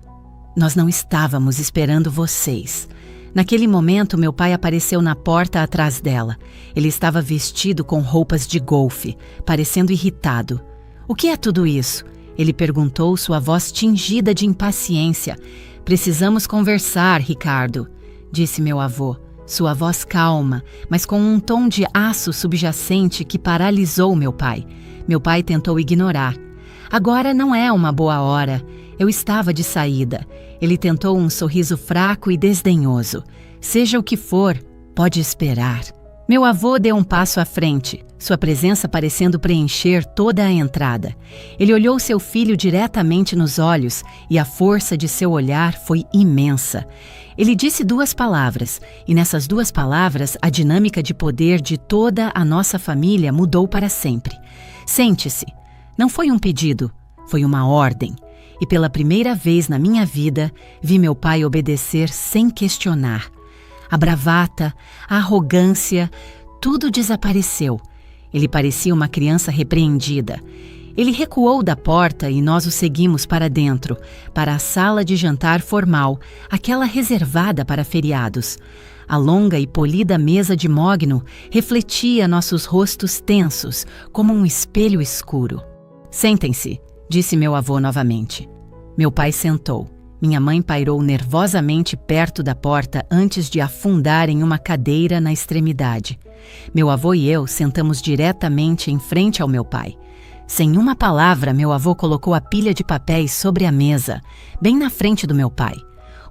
não estávamos esperando vocês. Naquele momento, meu pai apareceu na porta atrás dela. Ele estava vestido com roupas de golfe, parecendo irritado. "O que é tudo isso?" Ele perguntou, sua voz tingida de impaciência. "Precisamos conversar, Ricardo", disse meu avô. Sua voz calma, mas com um tom de aço subjacente que paralisou meu pai. Meu pai tentou ignorar. "Agora não é uma boa hora. Eu estava de saída." Ele tentou um sorriso fraco e desdenhoso. "Seja o que for, pode esperar." Meu avô deu um passo à frente, sua presença parecendo preencher toda a entrada. Ele olhou seu filho diretamente nos olhos e a força de seu olhar foi imensa. Ele disse 2 palavras, e nessas 2 palavras a dinâmica de poder de toda a nossa família mudou para sempre. "Sente-se." Não foi um pedido, foi uma ordem. E pela primeira vez na minha vida, vi meu pai obedecer sem questionar. A bravata, a arrogância, tudo desapareceu. Ele parecia uma criança repreendida. Ele recuou da porta e nós o seguimos para dentro, para a sala de jantar formal, aquela reservada para feriados. A longa e polida mesa de mogno refletia nossos rostos tensos, como um espelho escuro. "Sentem-se", disse meu avô novamente. Meu pai sentou. Minha mãe pairou nervosamente perto da porta antes de afundar em uma cadeira na extremidade. Meu avô e eu sentamos diretamente em frente ao meu pai. Sem uma palavra, meu avô colocou a pilha de papéis sobre a mesa, bem na frente do meu pai.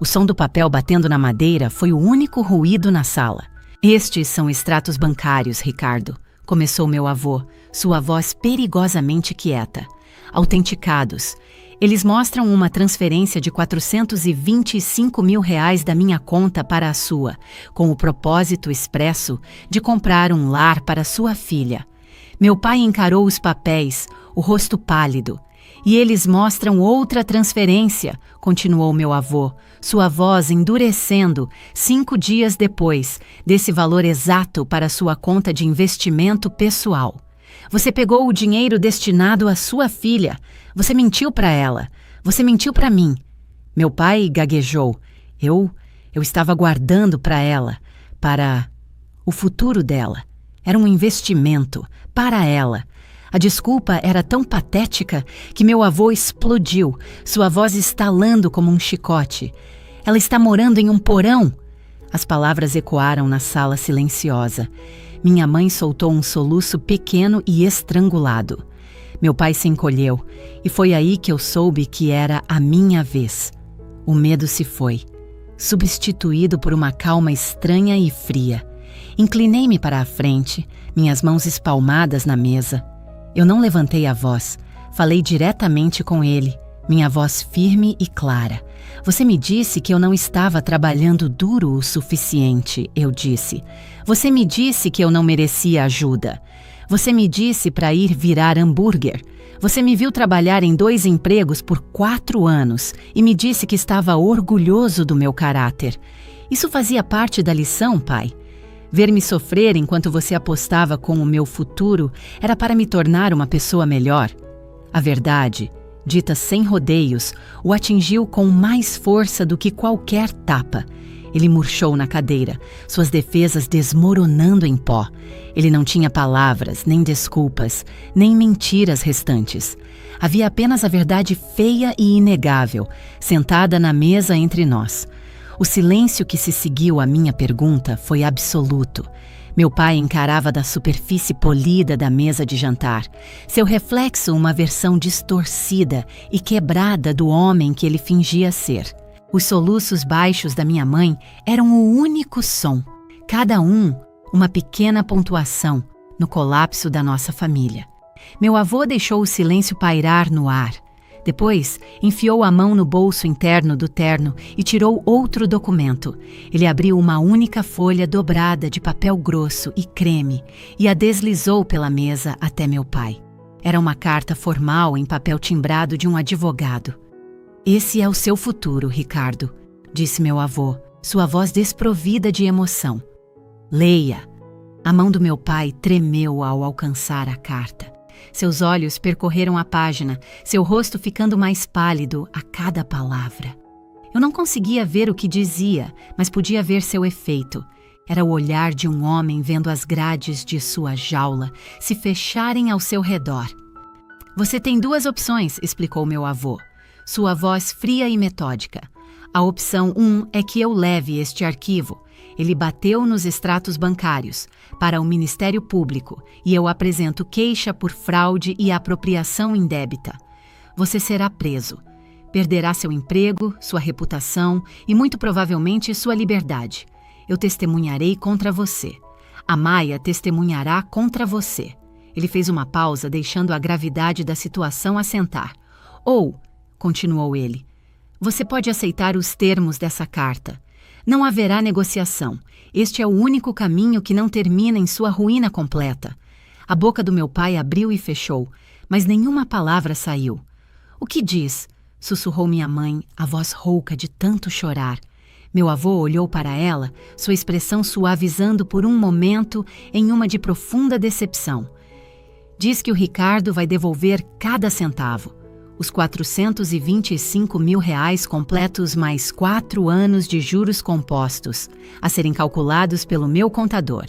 O som do papel batendo na madeira foi o único ruído na sala. "Estes são extratos bancários, Ricardo", começou meu avô, sua voz perigosamente quieta. "Autenticados. Eles mostram uma transferência de R$425 mil da minha conta para a sua, com o propósito expresso de comprar um lar para sua filha." Meu pai encarou os papéis, o rosto pálido. "E eles mostram outra transferência", continuou meu avô, sua voz endurecendo 5 dias depois, desse valor exato para sua conta de investimento pessoal. "Você pegou o dinheiro destinado à sua filha. Você mentiu para ela. Você mentiu para mim." Meu pai gaguejou. Eu estava guardando para ela, para o futuro dela. Era um investimento, para ela. A desculpa era tão patética que meu avô explodiu, sua voz estalando como um chicote. "Ela está morando em um porão." As palavras ecoaram na sala silenciosa. Minha mãe soltou um soluço pequeno e estrangulado. Meu pai se encolheu, e foi aí que eu soube que era a minha vez. O medo se foi, substituído por uma calma estranha e fria. Inclinei-me para a frente, minhas mãos espalmadas na mesa. Eu não levantei a voz, falei diretamente com ele, minha voz firme e clara. "Você me disse que eu não estava trabalhando duro o suficiente", eu disse. "Você me disse que eu não merecia ajuda. Você me disse para ir virar hambúrguer. Você me viu trabalhar em 2 empregos por 4 anos e me disse que estava orgulhoso do meu caráter. Isso fazia parte da lição, pai. Ver-me sofrer enquanto você apostava com o meu futuro era para me tornar uma pessoa melhor." A verdade, dita sem rodeios, o atingiu com mais força do que qualquer tapa. Ele murchou na cadeira, suas defesas desmoronando em pó. Ele não tinha palavras, nem desculpas, nem mentiras restantes. Havia apenas a verdade feia e inegável, sentada na mesa entre nós. O silêncio que se seguiu à minha pergunta foi absoluto. Meu pai encarava da superfície polida da mesa de jantar, seu reflexo uma versão distorcida e quebrada do homem que ele fingia ser. Os soluços baixos da minha mãe eram o único som, cada um uma pequena pontuação no colapso da nossa família. Meu avô deixou o silêncio pairar no ar. Depois, enfiou a mão no bolso interno do terno e tirou outro documento. Ele abriu uma única folha dobrada de papel grosso e creme e a deslizou pela mesa até meu pai. Era uma carta formal em papel timbrado de um advogado. "Esse é o seu futuro, Ricardo", disse meu avô, sua voz desprovida de emoção. "Leia." A mão do meu pai tremeu ao alcançar a carta. Seus olhos percorreram a página, seu rosto ficando mais pálido a cada palavra. Eu não conseguia ver o que dizia, mas podia ver seu efeito. Era o olhar de um homem vendo as grades de sua jaula se fecharem ao seu redor. Você tem 2 opções, explicou meu avô. Sua voz fria e metódica. A opção 1 é que eu leve este arquivo. Ele bateu nos extratos bancários para o Ministério Público e eu apresento queixa por fraude e apropriação indébita. Você será preso. Perderá seu emprego, sua reputação e muito provavelmente sua liberdade. Eu testemunharei contra você. A Maia testemunhará contra você. Ele fez uma pausa, deixando a gravidade da situação assentar. Ou, continuou ele, você pode aceitar os termos dessa carta. Não haverá negociação. Este é o único caminho que não termina em sua ruína completa. A boca do meu pai abriu e fechou, mas nenhuma palavra saiu. O que diz? Sussurrou minha mãe, a voz rouca de tanto chorar. Meu avô olhou para ela, sua expressão suavizando por um momento em uma de profunda decepção. Diz que o Ricardo vai devolver cada centavo. Os R$425 mil completos mais 4 anos de juros compostos, a serem calculados pelo meu contador.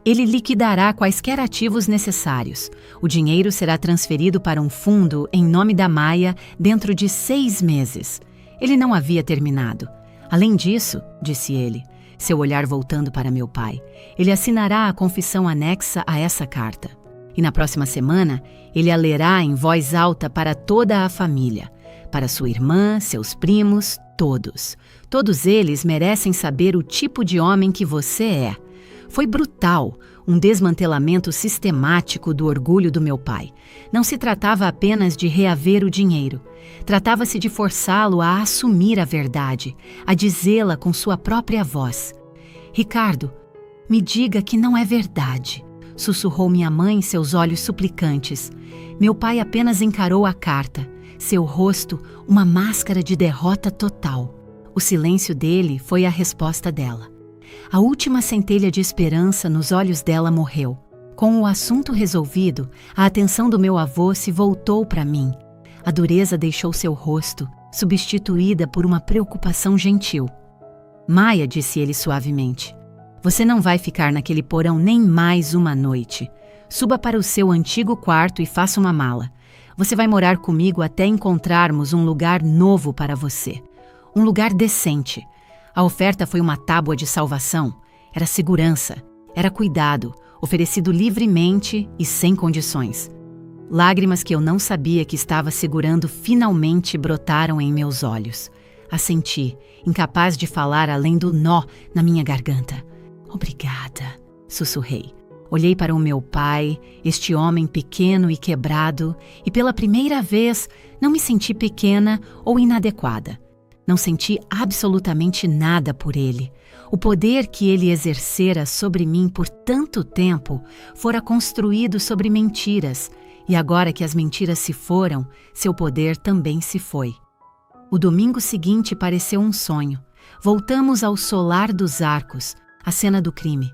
Ele liquidará quaisquer ativos necessários. O dinheiro será transferido para um fundo em nome da Maia dentro de 6 meses. Ele não havia terminado. Além disso, disse ele, seu olhar voltando para meu pai, ele assinará a confissão anexa a essa carta. E na próxima semana, ele a lerá em voz alta para toda a família, para sua irmã, seus primos, todos. Todos eles merecem saber o tipo de homem que você é. Foi brutal, um desmantelamento sistemático do orgulho do meu pai. Não se tratava apenas de reaver o dinheiro. Tratava-se de forçá-lo a assumir a verdade, a dizê-la com sua própria voz. Ricardo, me diga que não é verdade, sussurrou minha mãe, seus olhos suplicantes. Meu pai apenas encarou a carta, seu rosto uma máscara de derrota total. O silêncio dele foi a resposta dela. A última centelha de esperança nos olhos dela morreu. Com o assunto resolvido, a atenção do meu avô se voltou para mim. A dureza deixou seu rosto, substituída por uma preocupação gentil. Maia, disse ele suavemente, você não vai ficar naquele porão nem mais uma noite. Suba para o seu antigo quarto e faça uma mala. Você vai morar comigo até encontrarmos um lugar novo para você. Um lugar decente. A oferta foi uma tábua de salvação. Era segurança, era cuidado, oferecido livremente e sem condições. Lágrimas que eu não sabia que estava segurando finalmente brotaram em meus olhos. Assenti, incapaz de falar além do nó na minha garganta. Obrigada, sussurrei. Olhei para o meu pai, este homem pequeno e quebrado, e pela primeira vez não me senti pequena ou inadequada. Não senti absolutamente nada por ele. O poder que ele exercera sobre mim por tanto tempo fora construído sobre mentiras, e agora que as mentiras se foram, seu poder também se foi. O domingo seguinte pareceu um sonho. Voltamos ao solar dos arcos, a cena do crime.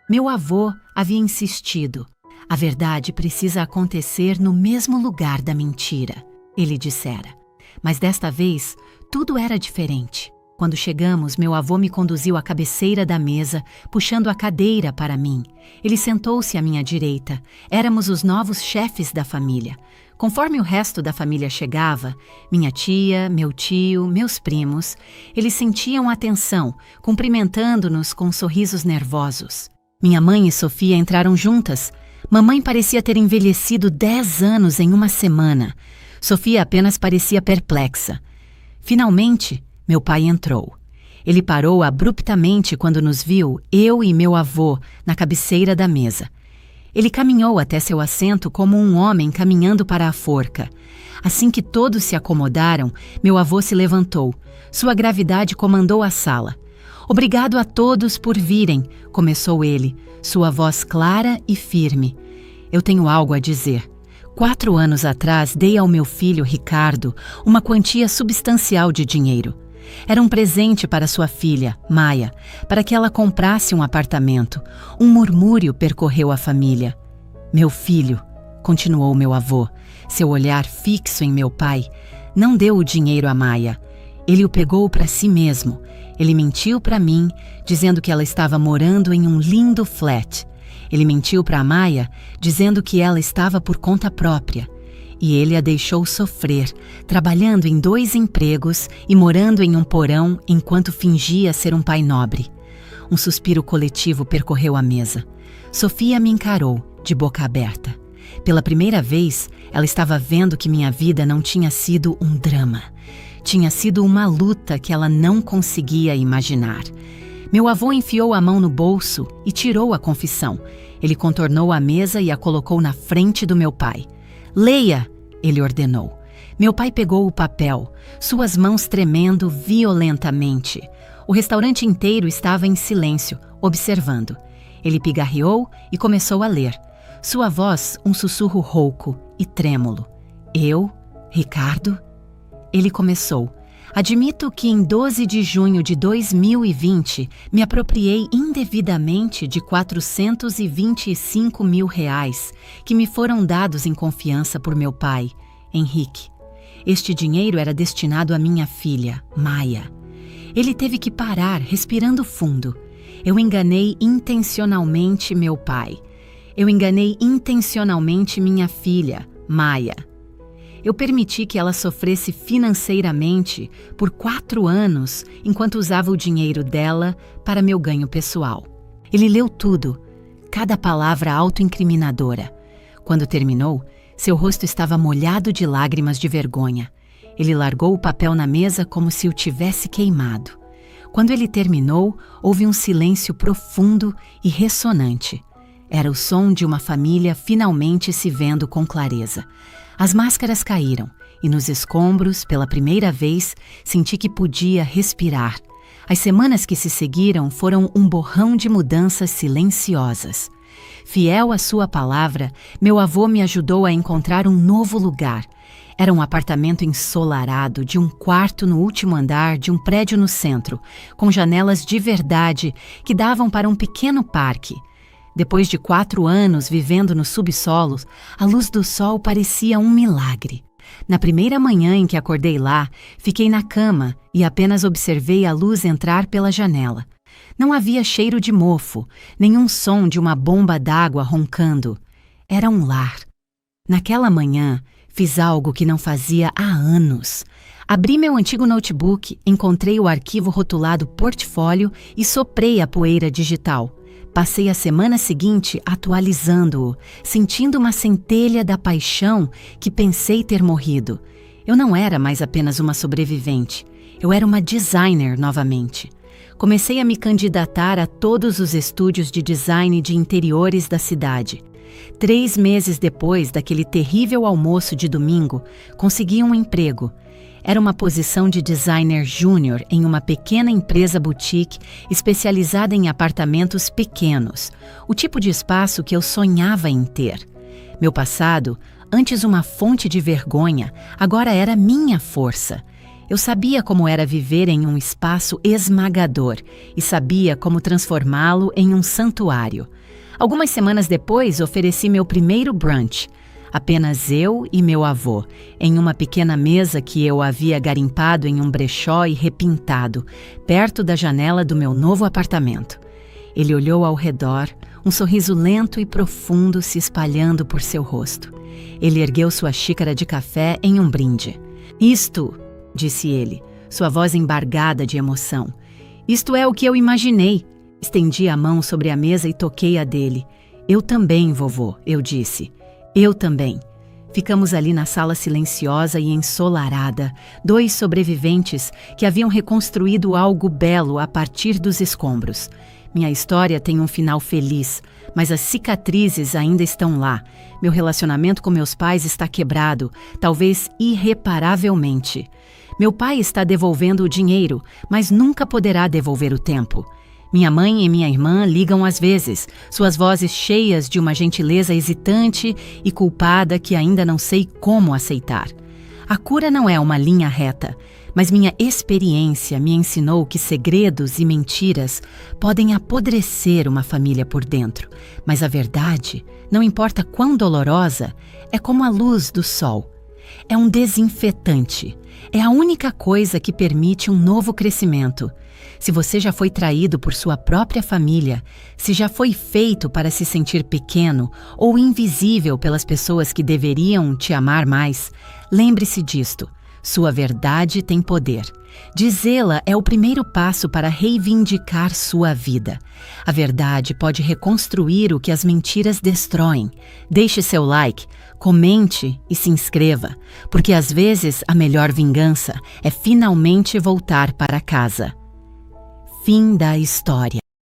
Meu avô havia insistido. A verdade precisa acontecer no mesmo lugar da mentira, ele dissera. Mas desta vez, tudo era diferente. Quando chegamos, meu avô me conduziu à cabeceira da mesa, puxando a cadeira para mim. Ele sentou-se à minha direita. Éramos os novos chefes da família. Conforme o resto da família chegava, minha tia, meu tio, meus primos, eles sentiam atenção, cumprimentando-nos com sorrisos nervosos. Minha mãe e Sofia entraram juntas. Mamãe parecia ter envelhecido 10 anos em uma semana. Sofia apenas parecia perplexa. Finalmente, meu pai entrou. Ele parou abruptamente quando nos viu, eu e meu avô, na cabeceira da mesa. Ele caminhou até seu assento como um homem caminhando para a forca. Assim que todos se acomodaram, meu avô se levantou. Sua gravidade comandou a sala. Obrigado a todos por virem, começou ele, sua voz clara e firme. Eu tenho algo a dizer. 4 anos atrás, dei ao meu filho, Ricardo, uma quantia substancial de dinheiro. Era um presente para sua filha, Maia, para que ela comprasse um apartamento. Um murmúrio percorreu a família. Meu filho, continuou meu avô, seu olhar fixo em meu pai, não deu o dinheiro a Maia. Ele o pegou para si mesmo. Ele mentiu para mim, dizendo que ela estava morando em um lindo flat. Ele mentiu para a Maia, dizendo que ela estava por conta própria. E ele a deixou sofrer, trabalhando em 2 empregos e morando em um porão enquanto fingia ser um pai nobre. Um suspiro coletivo percorreu a mesa. Sofia me encarou, de boca aberta. Pela primeira vez, ela estava vendo que minha vida não tinha sido um drama. Tinha sido uma luta que ela não conseguia imaginar. Meu avô enfiou a mão no bolso e tirou a confissão. Ele contornou a mesa e a colocou na frente do meu pai. Leia! Ele ordenou. Meu pai pegou o papel, suas mãos tremendo violentamente. O restaurante inteiro estava em silêncio, observando. Ele pigarreou e começou a ler. Sua voz, um sussurro rouco e trêmulo. Eu, Ricardo? Ele começou. Admito que em 12 de junho de 2020 me apropriei indevidamente de R$425 mil que me foram dados em confiança por meu pai, Henrique. Este dinheiro era destinado à minha filha, Maia. Ele teve que parar, respirando fundo. Eu enganei intencionalmente meu pai. Eu enganei intencionalmente minha filha, Maia. Eu permiti que ela sofresse financeiramente por 4 anos enquanto usava o dinheiro dela para meu ganho pessoal. Ele leu tudo, cada palavra autoincriminadora. Quando terminou, seu rosto estava molhado de lágrimas de vergonha. Ele largou o papel na mesa como se o tivesse queimado. Quando ele terminou, houve um silêncio profundo e ressonante. Era o som de uma família finalmente se vendo com clareza. As máscaras caíram e nos escombros, pela primeira vez, senti que podia respirar. As semanas que se seguiram foram um borrão de mudanças silenciosas. Fiel à sua palavra, meu avô me ajudou a encontrar um novo lugar. Era um apartamento ensolarado de um quarto no último andar de um prédio no centro, com janelas de verdade que davam para um pequeno parque. Depois de 4 anos vivendo no subsolo, a luz do sol parecia um milagre. Na primeira manhã em que acordei lá, fiquei na cama e apenas observei a luz entrar pela janela. Não havia cheiro de mofo, nenhum som de uma bomba d'água roncando. Era um lar. Naquela manhã, fiz algo que não fazia há anos. Abri meu antigo notebook, encontrei o arquivo rotulado Portfólio e soprei a poeira digital. Passei a semana seguinte atualizando-o, sentindo uma centelha da paixão que pensei ter morrido. Eu não era mais apenas uma sobrevivente. Eu era uma designer novamente. Comecei a me candidatar a todos os estúdios de design de interiores da cidade. 3 meses depois daquele terrível almoço de domingo, consegui um emprego. Era uma posição de designer júnior em uma pequena empresa boutique especializada em apartamentos pequenos, o tipo de espaço que eu sonhava em ter. Meu passado, antes uma fonte de vergonha, agora era minha força. Eu sabia como era viver em um espaço esmagador e sabia como transformá-lo em um santuário. Algumas semanas depois, ofereci meu primeiro brunch. Apenas eu e meu avô, em uma pequena mesa que eu havia garimpado em um brechó e repintado, perto da janela do meu novo apartamento. Ele olhou ao redor, um sorriso lento e profundo se espalhando por seu rosto. Ele ergueu sua xícara de café em um brinde. "Isto", disse ele, sua voz embargada de emoção. "Isto é o que eu imaginei." Estendi a mão sobre a mesa e toquei a dele. "Eu também, vovô", eu disse. "Eu também." Ficamos ali na sala silenciosa e ensolarada, 2 sobreviventes que haviam reconstruído algo belo a partir dos escombros. Minha história tem um final feliz, mas as cicatrizes ainda estão lá. Meu relacionamento com meus pais está quebrado, talvez irreparavelmente. Meu pai está devolvendo o dinheiro, mas nunca poderá devolver o tempo. Minha mãe e minha irmã ligam às vezes, suas vozes cheias de uma gentileza hesitante e culpada que ainda não sei como aceitar. A cura não é uma linha reta. Mas minha experiência me ensinou que segredos e mentiras podem apodrecer uma família por dentro, mas a verdade, não importa quão dolorosa, é como a luz do sol. É um desinfetante. É a única coisa que permite um novo crescimento. Se você já foi traído por sua própria família, se já foi feito para se sentir pequeno ou invisível pelas pessoas que deveriam te amar mais, lembre-se disto. Sua verdade tem poder. Dizê-la é o primeiro passo para reivindicar sua vida. A verdade pode reconstruir o que as mentiras destroem. Deixe seu like, comente e se inscreva, porque às vezes a melhor vingança é finalmente voltar para casa. Fim da história.